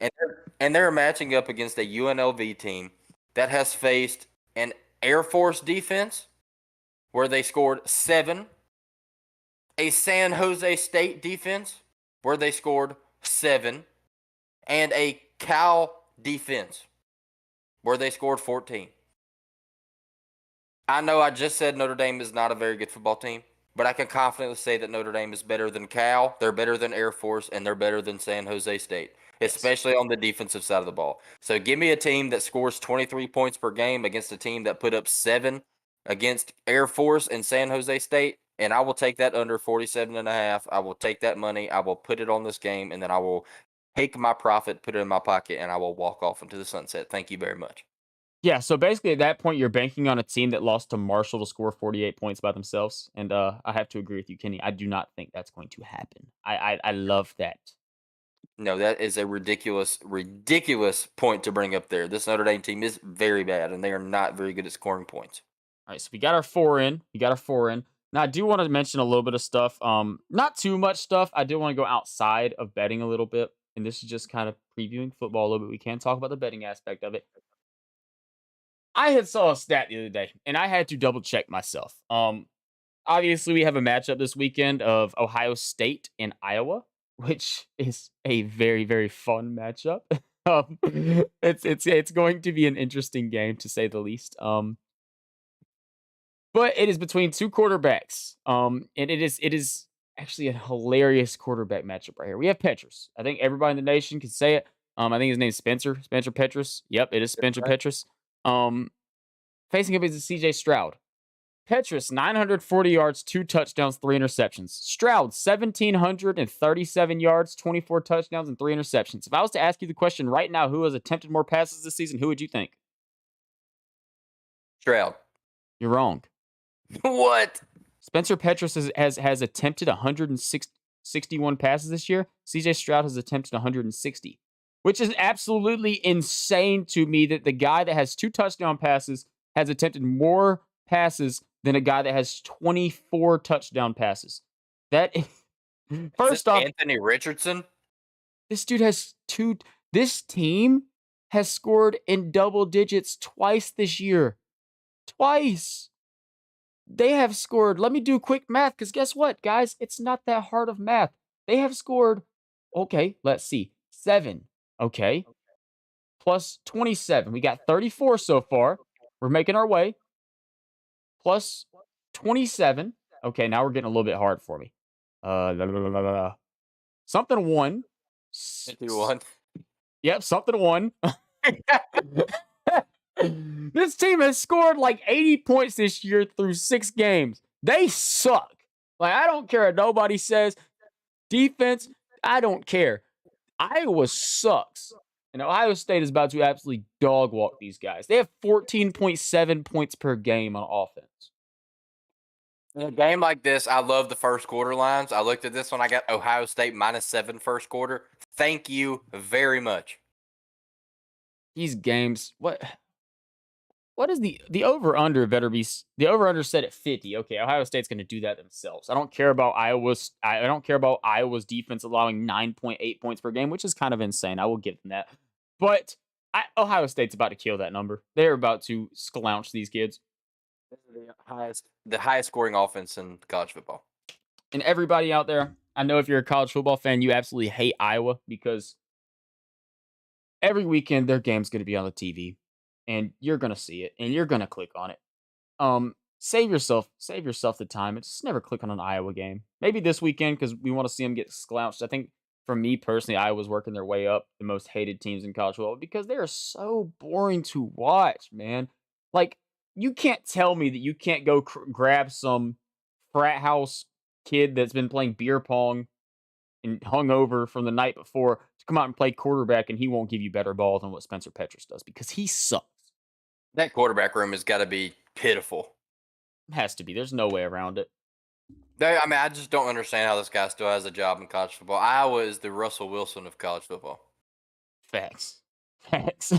And they're matching up against a UNLV team that has faced an Air Force defense where they scored 7, a San Jose State defense where they scored 7, and a Cal defense where they scored 14. I know I just said Notre Dame is not a very good football team, but I can confidently say that Notre Dame is better than Cal, they're better than Air Force, and they're better than San Jose State, Yes. especially on the defensive side of the ball. So give me a team that scores 23 points per game against a team that put up 7 against Air Force and San Jose State, and I will take that under 47.5. I will take that money, I will put it on this game, and then I will take my profit, put it in my pocket, and I will walk off into the sunset. Thank you very much. Yeah, so basically at that point, you're banking on a team that lost to Marshall to score 48 points by themselves. And I have to agree with you, Kenny. I do not think that's going to happen. I love that. No, that is a ridiculous, ridiculous point to bring up there. This Notre Dame team is very bad, and they are not very good at scoring points. All right, so we got our four in. We got our four in. Now I do want to mention a little bit of stuff. Not too much stuff. I do want to go outside of betting a little bit. And this is just kind of previewing football a little bit. We can talk about the betting aspect of it. I had saw a stat the other day, and I had to double check myself. Obviously, we have a matchup this weekend of Ohio State and Iowa, which is a very, very fun matchup. It's going to be an interesting game to say the least. But it is between two quarterbacks. And it is actually a hilarious quarterback matchup right here. We have Petrus. I think everybody in the nation can say it. I think his name is Spencer Petrus. Yep, it is Spencer Right. Petrus. Facing up is CJ Stroud. Petrus, 940 yards, 2 touchdowns, 3 interceptions. Stroud, 1,737 yards, 24 touchdowns, and 3 interceptions. If I was to ask you the question right now, who has attempted more passes this season, who would you think? Stroud. You're wrong. What? Spencer Petrus has attempted 161 passes this year. CJ Stroud has attempted 160, which is absolutely insane to me that the guy that has 2 touchdown passes has attempted more passes than a guy that has 24 touchdown passes. That Is this first off, Anthony Richardson? this dude has 2 this team has scored in double digits twice this year. Twice. They have scored. Let me do quick math because guess what, guys? It's not that hard of math. They have scored, okay, let's see, 7. Okay. Plus 27. We got 34 so far. We're making our way. Plus 27. Okay, now we're getting a little bit hard for me. La, la, la, la, la, la. Something 1. 51. Yep, something 1. This team has scored like 80 points this year through 6 games. They suck. Like, I don't care what nobody says. Defense, I don't care. Iowa sucks. And Ohio State is about to absolutely dog walk these guys. They have 14.7 points per game on offense. In a game like this, I love the first quarter lines. I looked at this one. I got Ohio State -7 first quarter. Thank you very much. These games, what is the over under better be the over under set at 50. Okay, Ohio State's going to do that themselves. I don't care about I don't care about Iowa's defense allowing 9.8 points per game, which is kind of insane. I will give them that. But Ohio State's about to kill that number. They're about to slouch these kids. This is the highest scoring offense in college football. And everybody out there, I know if you're a college football fan, you absolutely hate Iowa because every weekend their game's going to be on the TV and you're going to see it and you're going to click on it. Save yourself the time and just never click on an Iowa game. Maybe this weekend because we want to see them get slouched. I think for me personally, Iowa's working their way up the most hated teams in college football because they are so boring to watch, man. Like, you can't tell me that you can't go grab some frat house kid that's been playing beer pong and hungover from the night before to come out and play quarterback, and he won't give you better balls than what Spencer Petrus does because he sucks. That quarterback room has got to be pitiful. It has to be. There's no way around it. I mean, I just don't understand how this guy still has a job in college football. Iowa is the Russell Wilson of college football. Facts. Facts.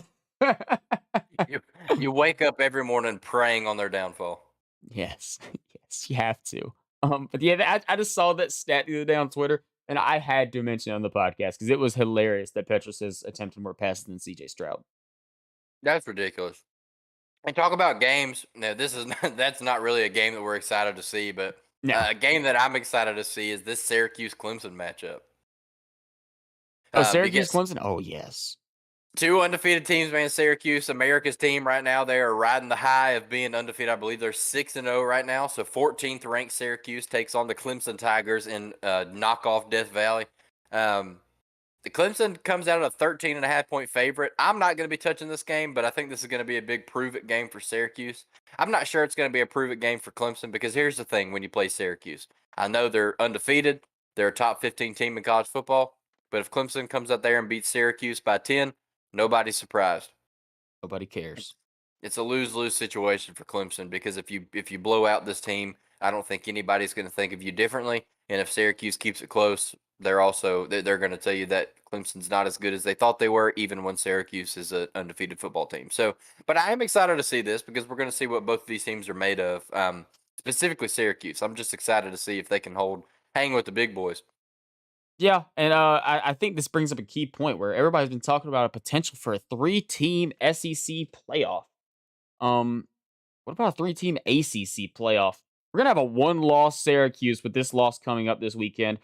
You wake up every morning praying on their downfall. Yes. Yes, you have to. But yeah, I just saw that stat the other day on Twitter, and I had to mention it on the podcast because it was hilarious that Petrus has attempted more passes than CJ Stroud. That's ridiculous. And talk about games. No, this is not, that's not really a game that we're excited to see, but No. a game that I'm excited to see is this Syracuse Clemson matchup. Oh, Syracuse, Because Clemson. Oh yes. two undefeated teams, man. Syracuse, America's team right now. They are riding the high of being undefeated. I believe they're 6-0 right now. So 14th ranked Syracuse takes on the Clemson Tigers in knockoff Death Valley. Um, The Clemson comes out a 13.5 point favorite. I'm not going to be touching this game, but I think this is going to be a big prove it game for Syracuse. I'm not sure it's going to be a prove it game for Clemson because here's the thing when you play Syracuse. I know they're undefeated, they're a top 15 team in college football, but if Clemson comes out there and beats Syracuse by 10, nobody's surprised. Nobody cares. It's a lose-lose situation for Clemson because if you blow out this team, I don't think anybody's going to think of you differently. And if Syracuse keeps it close, they're going to tell you that Clemson's not as good as they thought they were, even when Syracuse is an undefeated football team. So, but I am excited to see this because we're going to see what both of these teams are made of. Specifically Syracuse. I'm just excited to see if they can hang with the big boys. Yeah, and I think this brings up a key point where everybody's been talking about a potential for a three-team SEC playoff. Um, what about a three-team ACC playoff? We're gonna have a one-loss Syracuse with this loss coming up this weekend.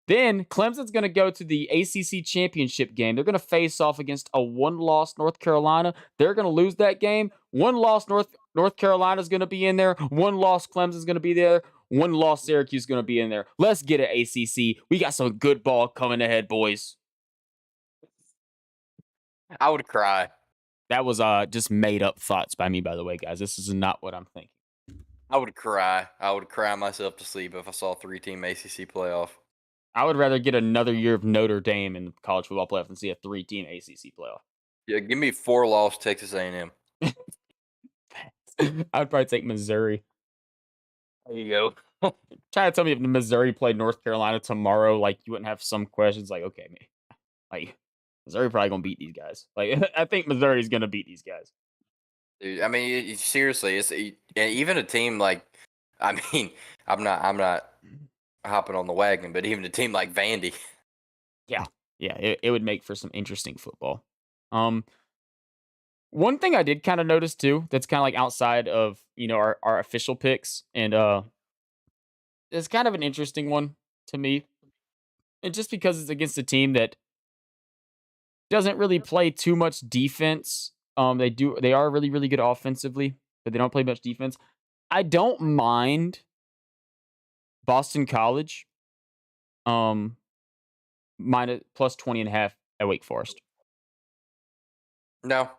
Then Clemson's gonna go to the ACC championship game. They're gonna face off against a one-loss North Carolina. They're gonna lose that game. One-loss North Carolina's gonna be in there. One-loss Clemson's gonna be there. One-loss Syracuse is gonna be in there. Let's get it, ACC. We got some good ball coming ahead, boys. I would cry. That was just made up thoughts by me, by the way, guys. This is not what I'm thinking. I would cry. I would cry myself to sleep if I saw a three-team ACC playoff. I would rather get another year of Notre Dame in the college football playoff than see a three-team ACC playoff. Yeah, give me 4-loss Texas A&M. I would probably take Missouri. There you go. Try to tell me if Missouri played North Carolina tomorrow, like you wouldn't have some questions. Like, okay, man, like Missouri probably gonna beat these guys. Like, I think Missouri's gonna beat these guys. Dude, I mean, seriously, and even a team like, I mean, I'm not hopping on the wagon, but even a team like Vandy. Yeah, yeah, it would make for some interesting football. Um, One thing I did kind of notice too, that's kind of like outside of our official picks, and it's kind of an interesting one to me, and just because it's against a team that doesn't really play too much defense. They are really really good offensively, but they don't play much defense. I don't mind Boston College, um, minus plus 20.5 at Wake Forest. No,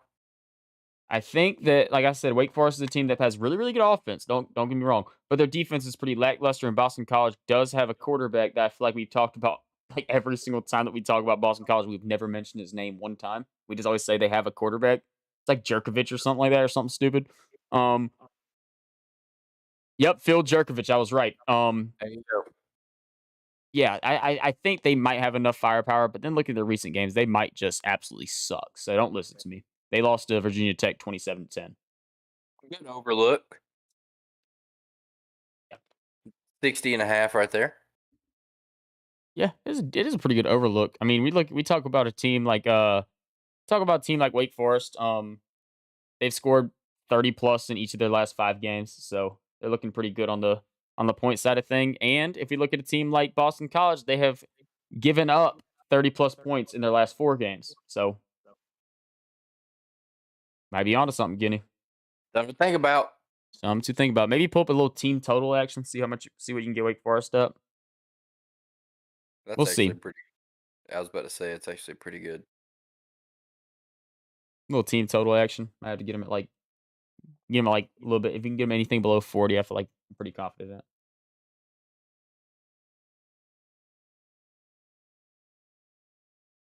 I think that, like I said, Wake Forest is a team that has really, really good offense. Don't get me wrong, but their defense is pretty lackluster. And Boston College does have a quarterback that I feel like we've talked about like every single time that we talk about Boston College. We've never mentioned his name one time. We just always say they have a quarterback. It's like Jerkovich or something like that, or something stupid. Um, yep, Phil Jerkovich. I was right. there you go. Yeah, I think they might have enough firepower, but then look at their recent games, they might just absolutely suck. So don't listen to me. They lost to Virginia Tech 27-10. Good overlook. 60.5 right there. Yeah, it is a pretty good overlook. I mean, we talk about a team like Wake Forest. They've scored 30 plus in each of their last 5 games, so they're looking pretty good on the point side of thing. And if you look at a team like Boston College, they have given up 30 plus points in their last 4 games. So might be onto something, Guinea. Something to think about. Something to think about. Maybe pull up a little team total action, see what you can get Wake Forest up. That's We'll actually see. pretty. I was about to say it's actually pretty good. Little team total action. I have to get them at like a little bit. If you can get them anything below 40, I feel like I'm pretty confident in that.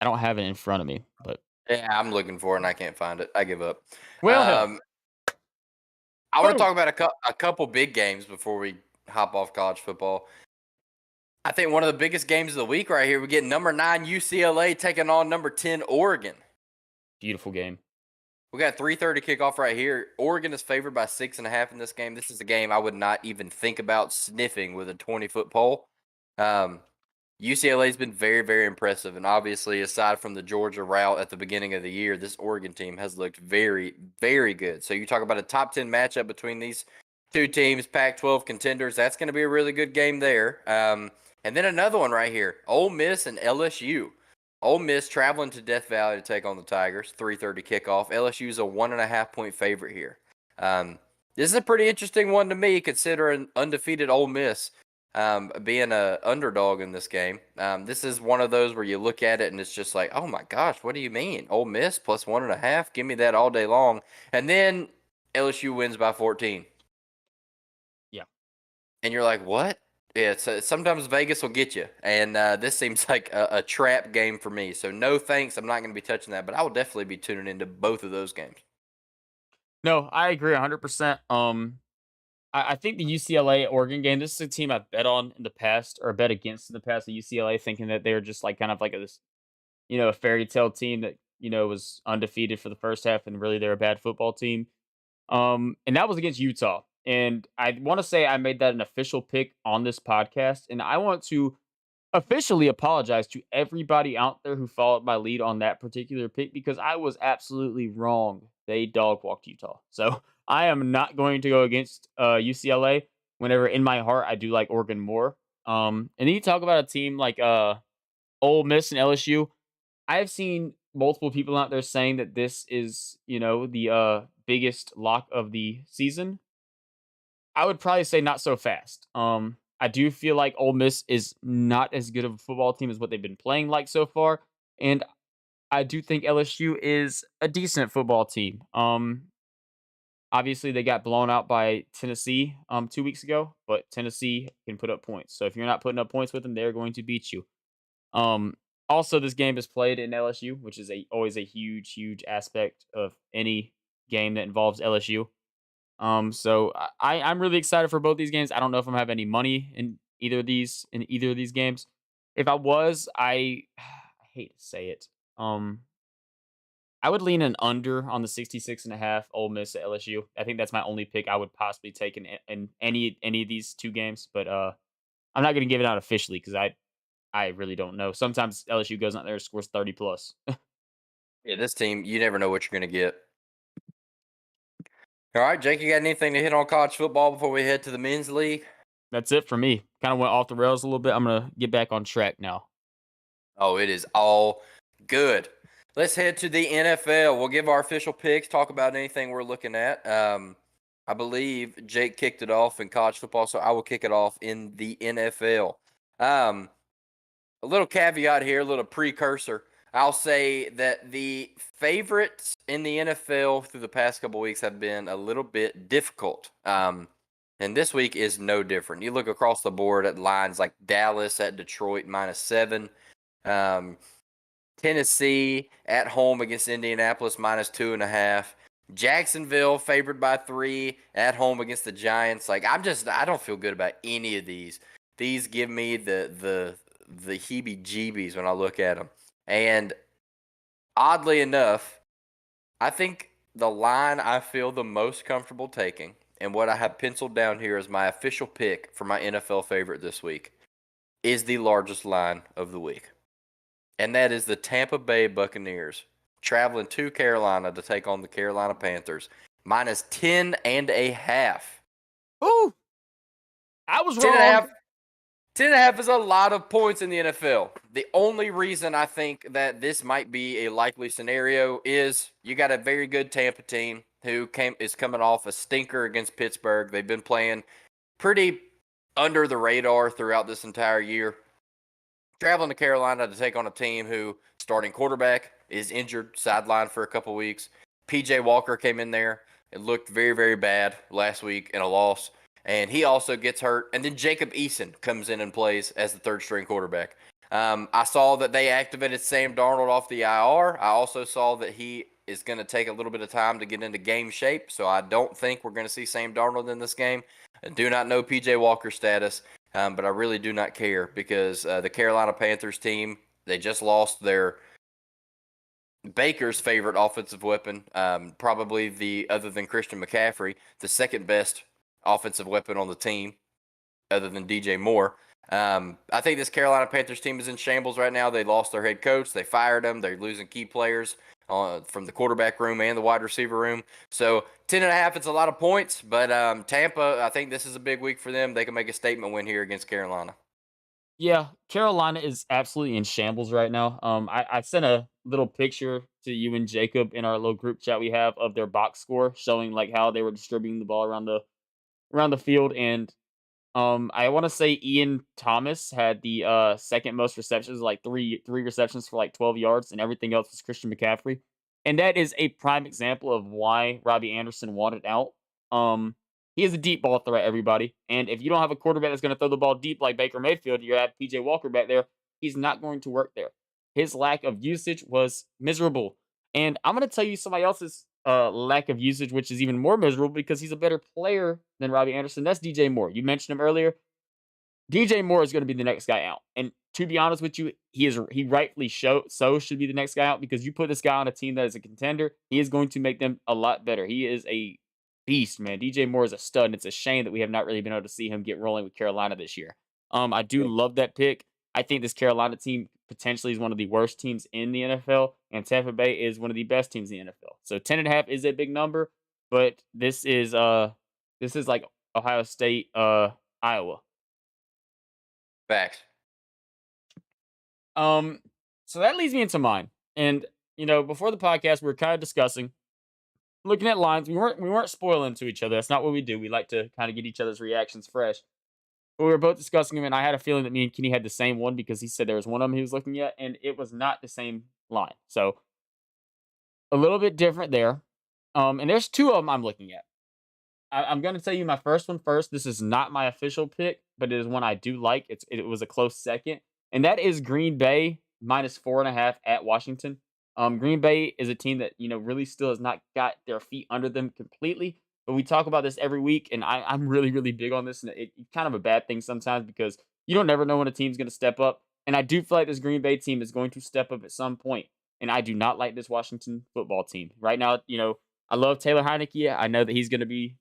I don't have it in front of me, but Yeah, I'm looking for it and I can't find it. I give up. well, hell, I want to boom. talk about a couple big games before we hop off college football. I think one of the biggest games of the week right here. We get number 9 UCLA taking on number 10 Oregon. Beautiful game. We got 3:30 kickoff right here. Oregon is favored by 6.5 in this game. This is a game I would not even think about sniffing with a 20-foot pole. UCLA's been very, very impressive. And obviously, aside from the Georgia route at the beginning of the year, this Oregon team has looked very, very good. So you talk about a top 10 matchup between these two teams, Pac-12 contenders. That's going to be a really good game there. And then another one right here, Ole Miss and LSU. Ole Miss traveling to Death Valley to take on the Tigers, 3:30 kickoff. LSU's a 1.5-point favorite here. This is a pretty interesting one to me, considering undefeated Ole Miss being a underdog in this game. This is one of those where you look at it and it's just like, oh my gosh, what do you mean? Ole Miss plus 1.5? Give me that all day long. And then LSU wins by 14. Yeah. And you're like, what? Yeah, so sometimes Vegas will get you. And this seems like a trap game for me. So no thanks. I'm not going to be touching that, but I will definitely be tuning into both of those games. No, I agree 100%. I think the UCLA Oregon game, this is a team I've bet on in the past or bet against in the past, the UCLA, thinking that they're just like kind of like this, a fairy tale team that, was undefeated for the first half and really they're a bad football team. And that was against Utah. And I want to say I made that an official pick on this podcast. And I want to officially apologize to everybody out there who followed my lead on that particular pick because I was absolutely wrong. They dog walked Utah. So I am not going to go against UCLA whenever in my heart I do like Oregon more. And then you talk about a team like Ole Miss and LSU. I've seen multiple people out there saying that this is, the biggest lock of the season. I would probably say not so fast. I do feel like Ole Miss is not as good of a football team as what they've been playing like so far, and I do think LSU is a decent football team. Obviously they got blown out by Tennessee 2 weeks ago, but Tennessee can put up points. So if you're not putting up points with them, they're going to beat you. Um, Also, this game is played in LSU, which is always a huge, huge aspect of any game that involves LSU. So I'm really excited for both these games. I don't know if I'm have any money in either of these games. If I was, I hate to say it. I would lean an under on the 66.5 Ole Miss at LSU. I think that's my only pick I would possibly take in any of these two games. But I'm not going to give it out officially because I really don't know. Sometimes LSU goes out there and scores 30 plus. Yeah, this team, you never know what you're going to get. All right, Jake, you got anything to hit on college football before we head to the men's league? That's it for me. Kind of went off the rails a little bit. I'm gonna get back on track now. Oh, it is all good. Let's head to the NFL. We'll give our official picks, talk about anything we're looking at. I believe Jake kicked it off in college football, so I will kick it off in the NFL. A little caveat here, a little precursor. I'll say that the favorites in the NFL through the past couple weeks have been a little bit difficult. And this week is no different. You look across the board at lines like Dallas at Detroit -7. Tennessee at home against Indianapolis -2.5. Jacksonville favored by 3 at home against the Giants. Like I don't feel good about any of these. These give me the heebie-jeebies when I look at them. And oddly enough, I think the line I feel the most comfortable taking and what I have penciled down here as my official pick for my NFL favorite this week is the largest line of the week. And that is the Tampa Bay Buccaneers traveling to Carolina to take on the Carolina Panthers -10.5. Ooh, I was 10 and a wrong. half 10.5 is a lot of points in the NFL. The only reason I think that this might be a likely scenario is you got a very good Tampa team who is coming off a stinker against Pittsburgh. They've been playing pretty under the radar throughout this entire year. Traveling to Carolina to take on a team who starting quarterback is injured, sidelined for a couple weeks. PJ Walker came in there. It looked very, very bad last week in a loss. And he also gets hurt. And then Jacob Eason comes in and plays as the third string quarterback. I saw that they activated Sam Darnold off the IR. I also saw that he is going to take a little bit of time to get into game shape. So I don't think we're going to see Sam Darnold in this game. I do not know PJ Walker's status. But I really do not care because the Carolina Panthers team, they just lost their Baker's favorite offensive weapon, probably other than Christian McCaffrey, the second best offensive weapon on the team, other than DJ Moore. I think this Carolina Panthers team is in shambles right now. They lost their head coach. They fired him. They're losing key players from the quarterback room and the wide receiver room. So 10.5, it's a lot of points. But Tampa, I think this is a big week for them. They can make a statement win here against Carolina. Yeah, Carolina is absolutely in shambles right now. I sent a little picture to you and Jacob in our little group chat we have of their box score, showing like how they were distributing the ball around the field, and I want to say Ian Thomas had the second most receptions, like three receptions for like 12 yards, and everything else was Christian McCaffrey. And that is a prime example of why Robbie Anderson wanted out. He is a deep ball threat, everybody. And if you don't have a quarterback that's going to throw the ball deep like Baker Mayfield, you have PJ Walker back there, he's not going to work there. His lack of usage was miserable. And I'm going to tell you somebody else's lack of usage, which is even more miserable because he's a better player than Robbie Anderson. That's DJ Moore. You mentioned him earlier. DJ Moore is going to be the next guy out. And to be honest with you, he rightfully should be the next guy out because you put this guy on a team that is a contender, he is going to make them a lot better. He is a beast, man. DJ Moore is a stud, and it's a shame that we have not really been able to see him get rolling with Carolina this year. I do love that pick. I think this Carolina team potentially is one of the worst teams in the NFL, and Tampa Bay is one of the best teams in the NFL. So 10.5 is a big number, but this is like Ohio State, Iowa. Facts. Um, so that leads me into mine. And before the podcast, we were kind of discussing, looking at lines. We weren't spoiling to each other. That's not what we do. We like to kind of get each other's reactions fresh. But we were both discussing them, and I had a feeling that me and Kenny had the same one because he said there was one of them he was looking at, and it was not the same line. So a little bit different there. And there's two of them I'm looking at. I'm going to tell you my first one first. This is not my official pick, but it is one I do like. It was a close second, and that is Green Bay -4.5 at Washington. Green Bay is a team that really still has not got their feet under them completely. But we talk about this every week, and I'm really really big on this, and it's kind of a bad thing sometimes because you don't never know when a team's going to step up. And I do feel like this Green Bay team is going to step up at some point, and I do not like this Washington football team right now. I love Taylor Heineke. I know that he's gonna be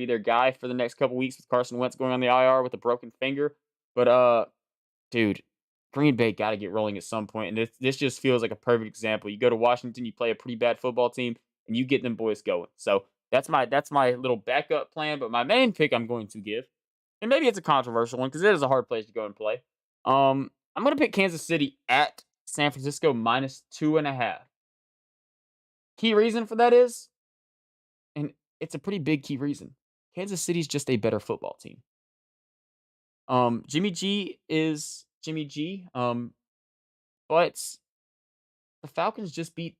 their guy for the next couple weeks with Carson Wentz going on the IR with a broken finger. But dude, Green Bay got to get rolling at some point, and this just feels like a perfect example. You go to Washington, you play a pretty bad football team, and you get them boys going. So that's my little backup plan. But my main pick I'm going to give, and maybe it's a controversial one because it is a hard place to go and play. I'm gonna pick Kansas City at San Francisco -2.5. Key reason for that is, and it's a pretty big key reason. Kansas City's just a better football team. Jimmy G is Jimmy G. But the Falcons just beat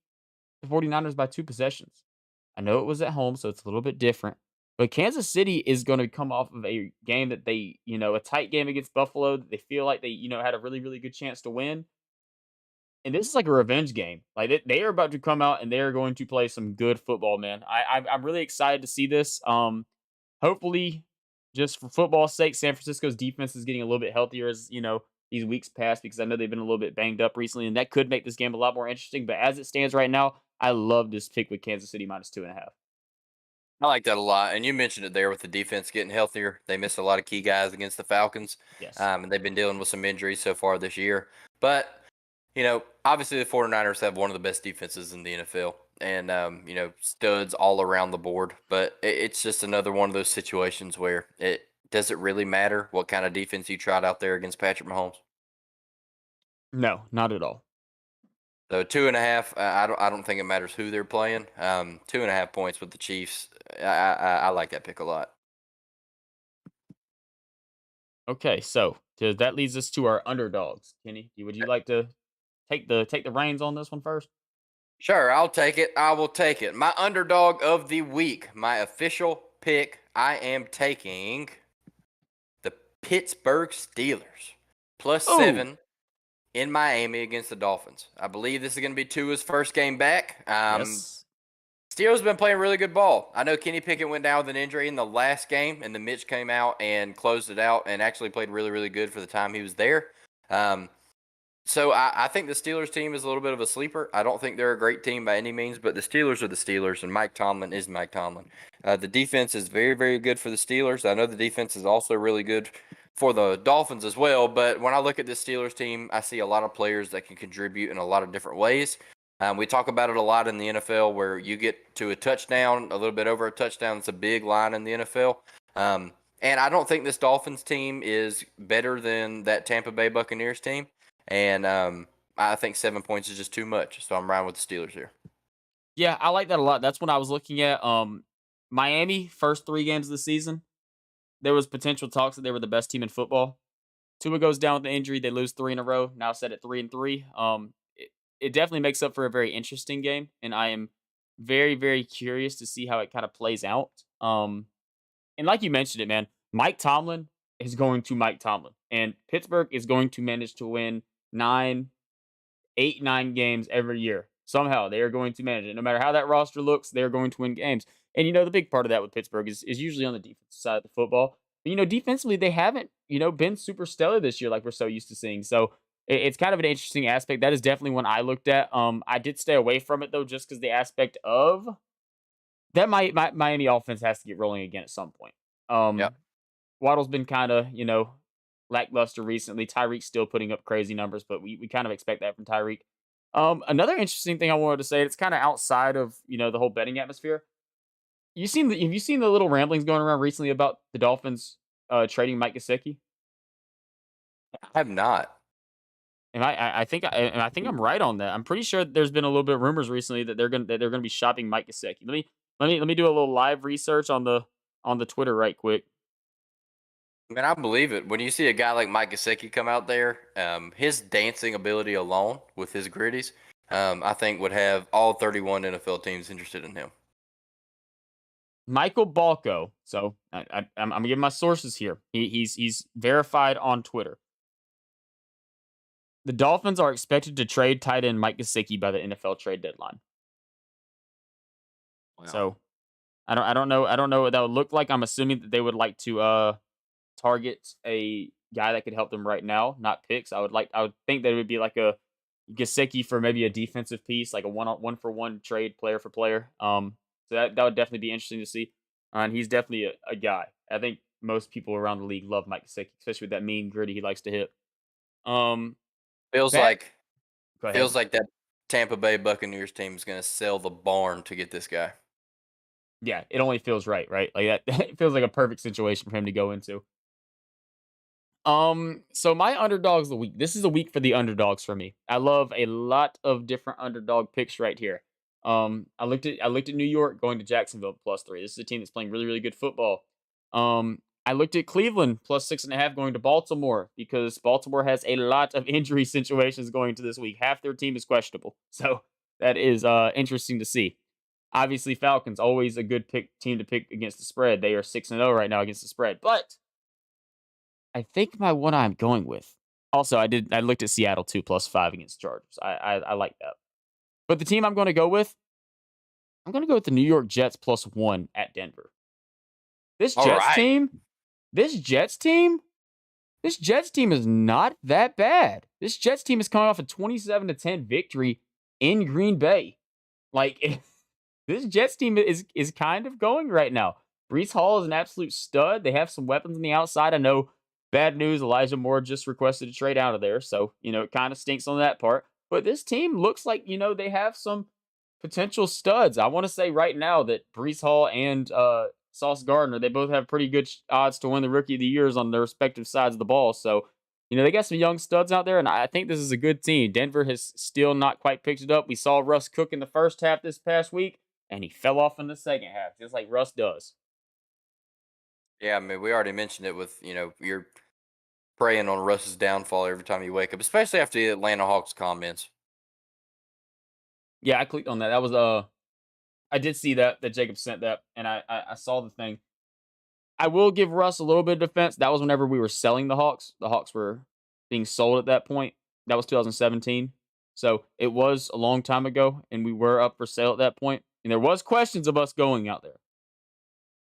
the 49ers by 2 possessions. I know it was at home, so it's a little bit different. But Kansas City is going to come off of a game that a tight game against Buffalo that they feel like they had a really, really good chance to win. And this is like a revenge game. Like they are about to come out and they are going to play some good football, man. I'm really excited to see this. Hopefully, just for football's sake, San Francisco's defense is getting a little bit healthier as these weeks pass because I know they've been a little bit banged up recently, and that could make this game a lot more interesting. But as it stands right now, I love this pick with Kansas City -2.5. I like that a lot. And you mentioned it there with the defense getting healthier. They missed a lot of key guys against the Falcons, Yes. and they've been dealing with some injuries so far this year. But, obviously the 49ers have one of the best defenses in the NFL and, studs all around the board. But it's just another one of those situations where does it really matter what kind of defense you tried out there against Patrick Mahomes? No, not at all. So 2.5. I don't think it matters who they're playing. 2.5 points with the Chiefs. I like that pick a lot. Okay, so that leads us to our underdogs. Kenny, would you like to take the reins on this one first? Sure, I'll take it. I will take it. My underdog of the week, my official pick. I am taking the Pittsburgh Steelers Oh, +7 in Miami against the Dolphins. I believe this is going to be Tua's first game back. yes. Steelers have been playing really good ball. I know Kenny Pickett went down with an injury in the last game, and then Mitch came out and closed it out and actually played really, really good for the time he was there. So I think the Steelers team is a little bit of a sleeper. I don't think they're a great team by any means, but the Steelers are the Steelers, and Mike Tomlin is Mike Tomlin. The defense is very, very good for the Steelers. I know the defense is also really good for the Dolphins as well. But when I look at this Steelers team, I see a lot of players that can contribute in a lot of different ways. We talk about it a lot in the NFL where you get to a touchdown, a little bit over a touchdown. It's a big line in the NFL. And I don't think this Dolphins team is better than that Tampa Bay Buccaneers team. And I think 7 points is just too much. So I'm riding with the Steelers here. Yeah, I like that a lot. That's what I was looking at. Miami first 3 games of the season, there was potential talks that they were the best team in football. Tua goes down with the injury. They lose 3 in a row. Now set at 3-3. It definitely makes up for a very interesting game, and I am very, very curious to see how it kind of plays out. And like you mentioned it, man, Mike Tomlin is going to Mike Tomlin, and Pittsburgh is going to manage to win 9 games every year. Somehow they are going to manage it. No matter how that roster looks, they're going to win games. And the big part of that with Pittsburgh is usually on the defensive side of the football. But defensively, they haven't, been super stellar this year like we're so used to seeing. So it's kind of an interesting aspect. That is definitely one I looked at. I did stay away from it though, just because the aspect of that Miami offense has to get rolling again at some point. Yeah. Um, Waddle's been kind of, lackluster recently. Tyreek's still putting up crazy numbers, but we kind of expect that from Tyreek. Another interesting thing I wanted to say, it's kind of outside of, the whole betting atmosphere. Have you seen the little ramblings going around recently about the Dolphins trading Mike Gesicki? I have not. And I think I'm right on that. I'm pretty sure there's been a little bit of rumors recently that they're gonna be shopping Mike Gesicki. Let me do a little live research on the Twitter right quick. Man, I believe it. When you see a guy like Mike Gesicki come out there, his dancing ability alone with his gritties, I think would have all 31 NFL teams interested in him. Michael Balko. So I'm giving my sources here. He's verified on Twitter. The Dolphins are expected to trade tight end Mike Gesicki by the NFL trade deadline. Wow. So I don't know what that would look like. I'm assuming that they would like to target a guy that could help them right now, not picks. I would think that it would be like a Gesicki for maybe a defensive piece, like a one for one trade, player for player. So that would definitely be interesting to see. And he's definitely a guy. I think most people around the league love Mike Gesicki, especially with that mean gritty he likes to hit. Um, Feels bet. like Go ahead. feels like that Tampa Bay Buccaneers team is going to sell the barn to get this guy. Yeah, it only feels right, right? Like that. It feels like a perfect situation for him to go into. So my underdogs of the week. This is a week for the underdogs for me. I love a lot of different underdog picks right here. I looked at New York going to Jacksonville +3. This is a team that's playing really, really good football. I looked at Cleveland +6.5 going to Baltimore because Baltimore has a lot of injury situations going to this week. Half their team is questionable. So that is interesting to see. Obviously, Falcons always a good team to pick against the spread. They are 6-0 right now against the spread. But I think my one I'm going with. Also, I looked at Seattle too +5 against Chargers. I like that. But the team I'm going to go with, I'm going to go with the New York Jets +1 at Denver. This All Jets right. team, this Jets team, this Jets team is not that bad. This Jets team is coming off a 27-10 victory in Green Bay. Like this Jets team is kind of going right now. Brees Hall is an absolute stud. They have some weapons on the outside. I know bad news. Elijah Moore just requested a trade out of there. So, it kind of stinks on that part. But this team looks like, they have some potential studs. I want to say right now that Brees Hall and Sauce Gardner, they both have pretty good odds to win the Rookie of the Years on their respective sides of the ball. So, they got some young studs out there, and I think this is a good team. Denver has still not quite picked it up. We saw Russ cook in the first half this past week, and he fell off in the second half, just like Russ does. Yeah, I mean, we already mentioned it with, you're preying on Russ's downfall every time you wake up, especially after the Atlanta Hawks comments. Yeah, I clicked on that. That was I did see that Jacob sent that, and I saw the thing. I will give Russ a little bit of defense. That was whenever we were selling the Hawks. The Hawks were being sold at that point. That was 2017. So it was a long time ago, and we were up for sale at that point. And there was questions of us going out there.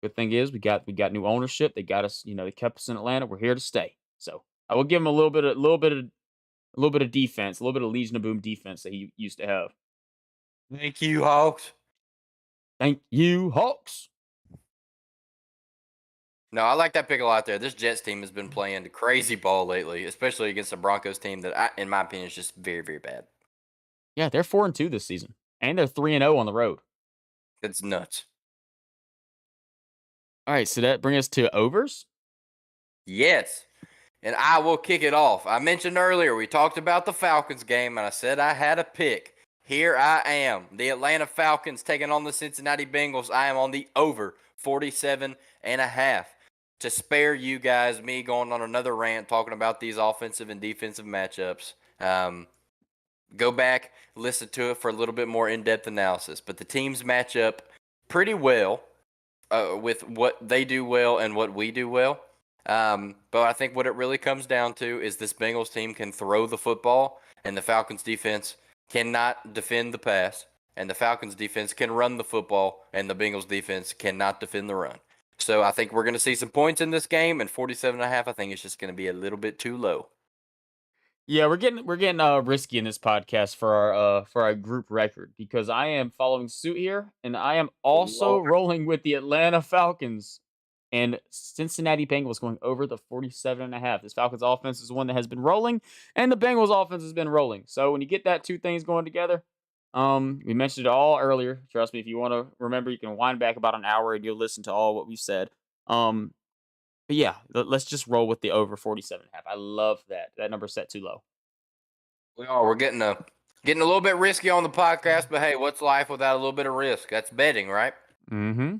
Good thing is we got new ownership. They got us, they kept us in Atlanta. We're here to stay. So I will give him a little bit of defense, a little bit of Legion of Boom defense that he used to have. Thank you, Hawks. Thank you, Hawks. No, I like that pick a lot there. This Jets team has been playing crazy ball lately, especially against the Broncos team that, in my opinion, is just very, very bad. Yeah, they're 4-2 this season, and they're 3-0 on the road. It's nuts. All right, so that brings us to overs. Yes. And I will kick it off. I mentioned earlier, we talked about the Falcons game, and I said I had a pick. Here I am. The Atlanta Falcons taking on the Cincinnati Bengals. I am on the over 47.5. To spare you guys me going on another rant talking about these offensive and defensive matchups, go back, listen to it for a little bit more in-depth analysis. But the teams match up pretty well with what they do well and what we do well. But I think what it really comes down to is this Bengals team can throw the football, and the Falcons defense cannot defend the pass, and the Falcons defense can run the football, and the Bengals defense cannot defend the run. So I think we're going to see some points in this game, and 47.5, I think it's just going to be a little bit too low. Yeah, we're getting risky in this podcast for our group record because I am following suit here, and I am also Lord. rolling with the Atlanta Falcons and Cincinnati Bengals going over the 47.5. This Falcons offense is one that has been rolling, and the Bengals offense has been rolling. So when you get that two things going together, we mentioned it all earlier. Trust me, if you want to remember, you can wind back about an hour and you'll listen to all what we've said. But yeah, let's just roll with the over 47.5. I love that. That number set too low. We are. We're getting a little bit risky on the podcast, but hey, what's life without a little bit of risk? That's betting, right? Mm-hmm.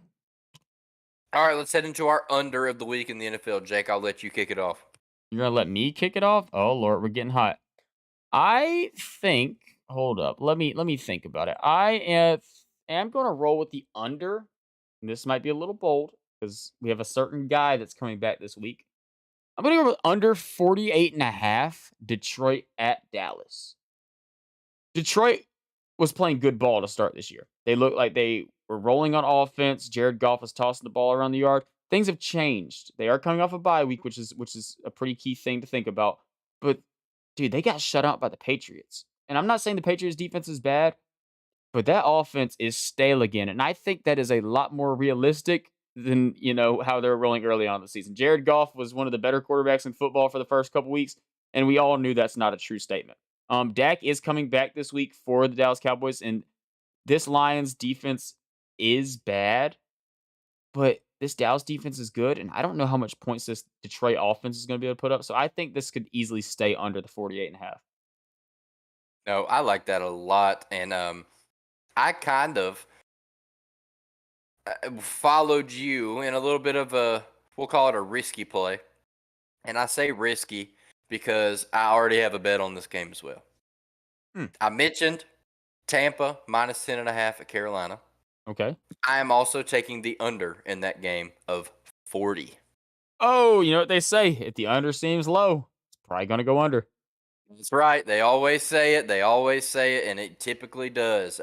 All right, let's head into our under of the week in the NFL. Jake, I'll let you kick it off. You're gonna let me kick it off? Oh Lord, we're getting hot. I think. Hold up. Let me think about it. I am gonna roll with the under. And this might be a little bold because we have a certain guy that's coming back this week. I'm gonna go with under 48.5. Detroit at Dallas. Detroit was playing good ball to start this year. They looked like they were rolling on offense. Jared Goff was tossing the ball around the yard. Things have changed. They are coming off a bye week, which is a pretty key thing to think about. But dude, they got shut out by the Patriots. And I'm not saying the Patriots defense is bad, but that offense is stale again. And I think that is a lot more realistic than, how they're rolling early on in the season. Jared Goff was one of the better quarterbacks in football for the first couple weeks, and we all knew that's not a true statement. Dak is coming back this week for the Dallas Cowboys, and this Lions defense is bad, but this Dallas defense is good, and I don't know how much points this Detroit offense is going to be able to put up. So I think this could easily stay under the 48.5. No, I like that a lot, and I kind of followed you in a little bit of we'll call it a risky play, and I say risky because I already have a bet on this game as well. Hmm. I mentioned Tampa minus 10.5 at Carolina. Okay. I am also taking the under in that game of 40. Oh, you know what they say? If the under seems low, it's probably going to go under. That's right. They always say it. They always say it, and it typically does.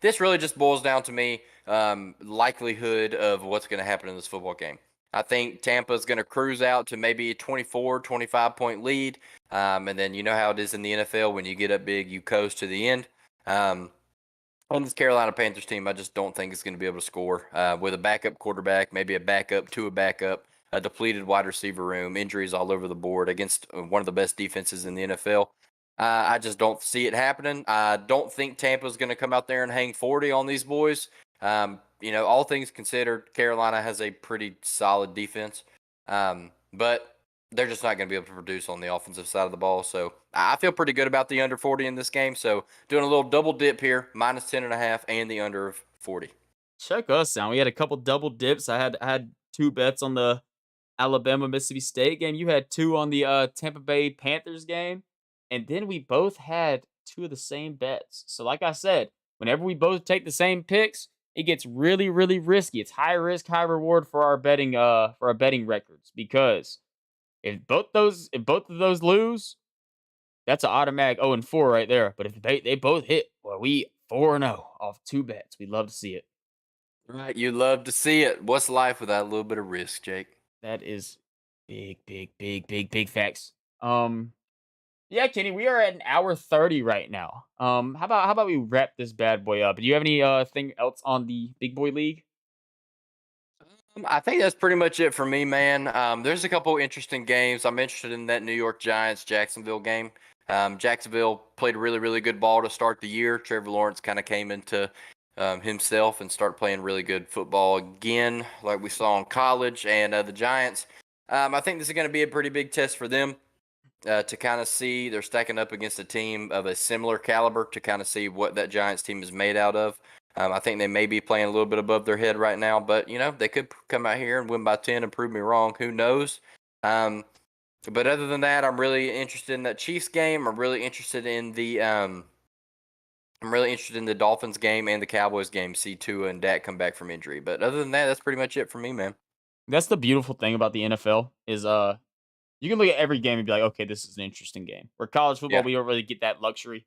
This really just boils down to me likelihood of what's going to happen in this football game. I think Tampa's going to cruise out to maybe a 24, 25-point lead, and then you know how it is in the NFL. When you get up big, you coast to the end. On this Carolina Panthers team, I just don't think it's going to be able to score with a backup quarterback, maybe a backup to a backup, a depleted wide receiver room, injuries all over the board against one of the best defenses in the NFL. I just don't see it happening. I don't think Tampa's going to come out there and hang 40 on these boys. All things considered, Carolina has a pretty solid defense, but they're just not going to be able to produce on the offensive side of the ball. So I feel pretty good about the under 40 in this game. So doing a little double dip here, minus 10.5 and the under of 40. Check us out. We had a couple double dips. I had two bets on the Alabama Mississippi State game. You had two on the Tampa Bay Panthers game, and then we both had two of the same bets. So, like I said, whenever we both take the same picks, it gets really, really risky. It's high risk, high reward for our betting records because if both of those lose, that's an automatic 0-4 right there. But if they both hit, well, we 4-0 off two bets. We love to see it. Right. You love to see it. What's life without a little bit of risk, Jake? That is big, big, big, big, big facts. Yeah, Kenny, we are at an hour 30 right now. How about we wrap this bad boy up? Do you have any thing else on the big boy league? I think that's pretty much it for me, man. There's a couple interesting games. I'm interested in that New York Giants Jacksonville game. Jacksonville played really, really good ball to start the year. Trevor Lawrence kind of came into himself and started playing really good football again, like we saw in college. And the Giants, I think this is going to be a pretty big test for them to kind of see. They're stacking up against a team of a similar caliber to kind of see what that Giants team is made out of. I think they may be playing a little bit above their head right now, but they could come out here and win by 10 and prove me wrong. Who knows? But other than that, I'm really interested in that Chiefs game. I'm really interested in the Dolphins game and the Cowboys game. See Tua and Dak come back from injury. But other than that, that's pretty much it for me, man. That's the beautiful thing about the NFL is you can look at every game and be like, okay, this is an interesting game. Where college football, Yeah, we don't really get that luxury.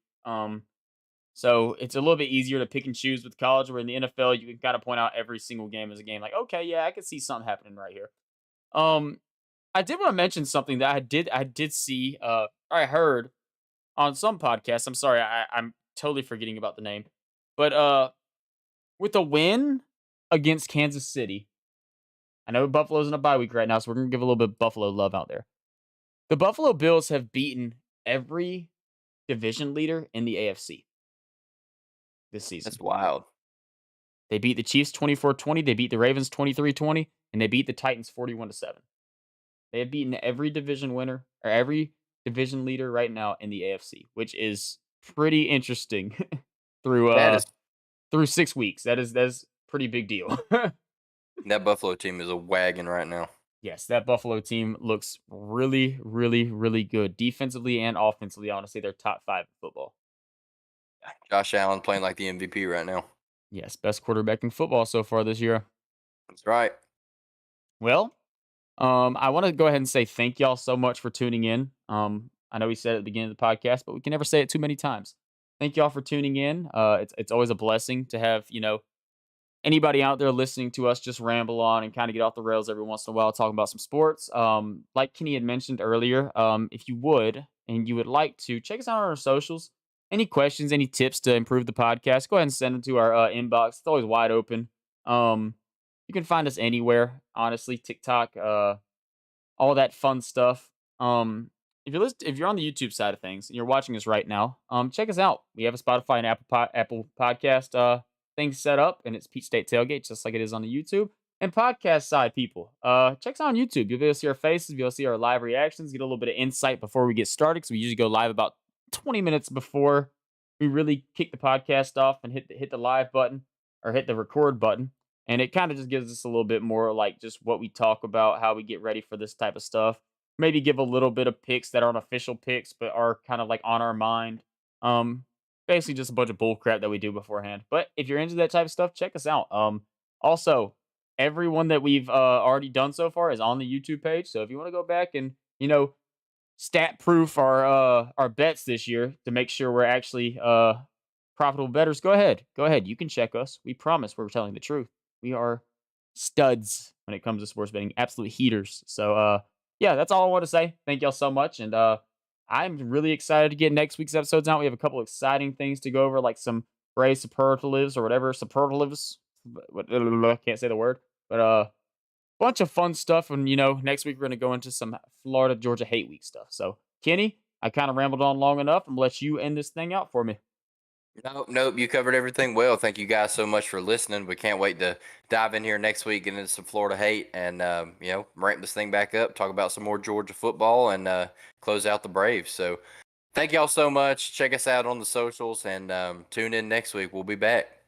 So it's a little bit easier to pick and choose with college. Where in the NFL, you can kind of point out every single game as a game. Like, okay, yeah, I can see something happening right here. Um, I did want to mention something that I did see. I heard on some podcasts. I'm sorry, I'm totally forgetting about the name, but with a win against Kansas City, I know Buffalo's in a bye week right now, so we're gonna give a little bit of Buffalo love out there. The Buffalo Bills have beaten every division leader in the AFC this season. that's wild. They beat the Chiefs 24-20, they beat the Ravens 23-20, and they beat the Titans 41-7. They have beaten every division winner or every division leader right now in the AFC, which is pretty interesting through That is through 6 weeks. That's pretty big deal. that Buffalo team is a wagon right now. Yes, that Buffalo team looks really, really, really good defensively and offensively. I want to say they're top 5 in football. Josh Allen playing like the MVP right now. Yes, best quarterback in football so far this year. That's right. Well, I want to go ahead and say thank y'all so much for tuning in. I know we said it at the beginning of the podcast, but we can never say it too many times. Thank y'all for tuning in. It's always a blessing to have anybody out there listening to us just ramble on and kind of get off the rails every once in a while talking about some sports. Like Kenny had mentioned earlier, if you would and you would like to check us out on our socials. Any questions, any tips to improve the podcast, go ahead and send them to our inbox. It's always wide open. You can find us anywhere, honestly, TikTok, all that fun stuff. If you're on the YouTube side of things and you're watching us right now, check us out. We have a Spotify and Apple Podcast thing set up, and it's Peach State Tailgate, just like it is on the YouTube. And podcast side people, check us out on YouTube. You'll be able to see our faces, you'll see our live reactions, get a little bit of insight before we get started. Because we usually go live about 20 minutes before we really kick the podcast off and hit the live button or hit the record button. And it kind of just gives us a little bit more like just what we talk about, how we get ready for this type of stuff. Maybe give a little bit of picks that aren't official picks, but are kind of like on our mind. Um, Basically just a bunch of bull crap that we do beforehand. But if you're into that type of stuff, check us out. Also, everyone that we've already done so far is on the YouTube page. So if you want to go back and stat proof our bets this year to make sure we're actually profitable bettors, go ahead. Go ahead. You can check us. We promise we're telling the truth. We are studs when it comes to sports betting, absolute heaters. So yeah, that's all I want to say. Thank y'all so much. And I'm really excited to get next week's episodes out. We have a couple exciting things to go over, like some Braves superlatives or whatever. Superlatives. Can't say the word. But bunch of fun stuff. And next week we're gonna go into some Florida Georgia hate week stuff. So Kenny, I kind of rambled on long enough. I'm gonna let you end this thing out for me. Nope. You covered everything well. Thank you guys so much for listening. We can't wait to dive in here next week, get into some Florida hate, and ramp this thing back up, talk about some more Georgia football, and close out the Braves. So, thank y'all so much. Check us out on the socials, and tune in next week. We'll be back.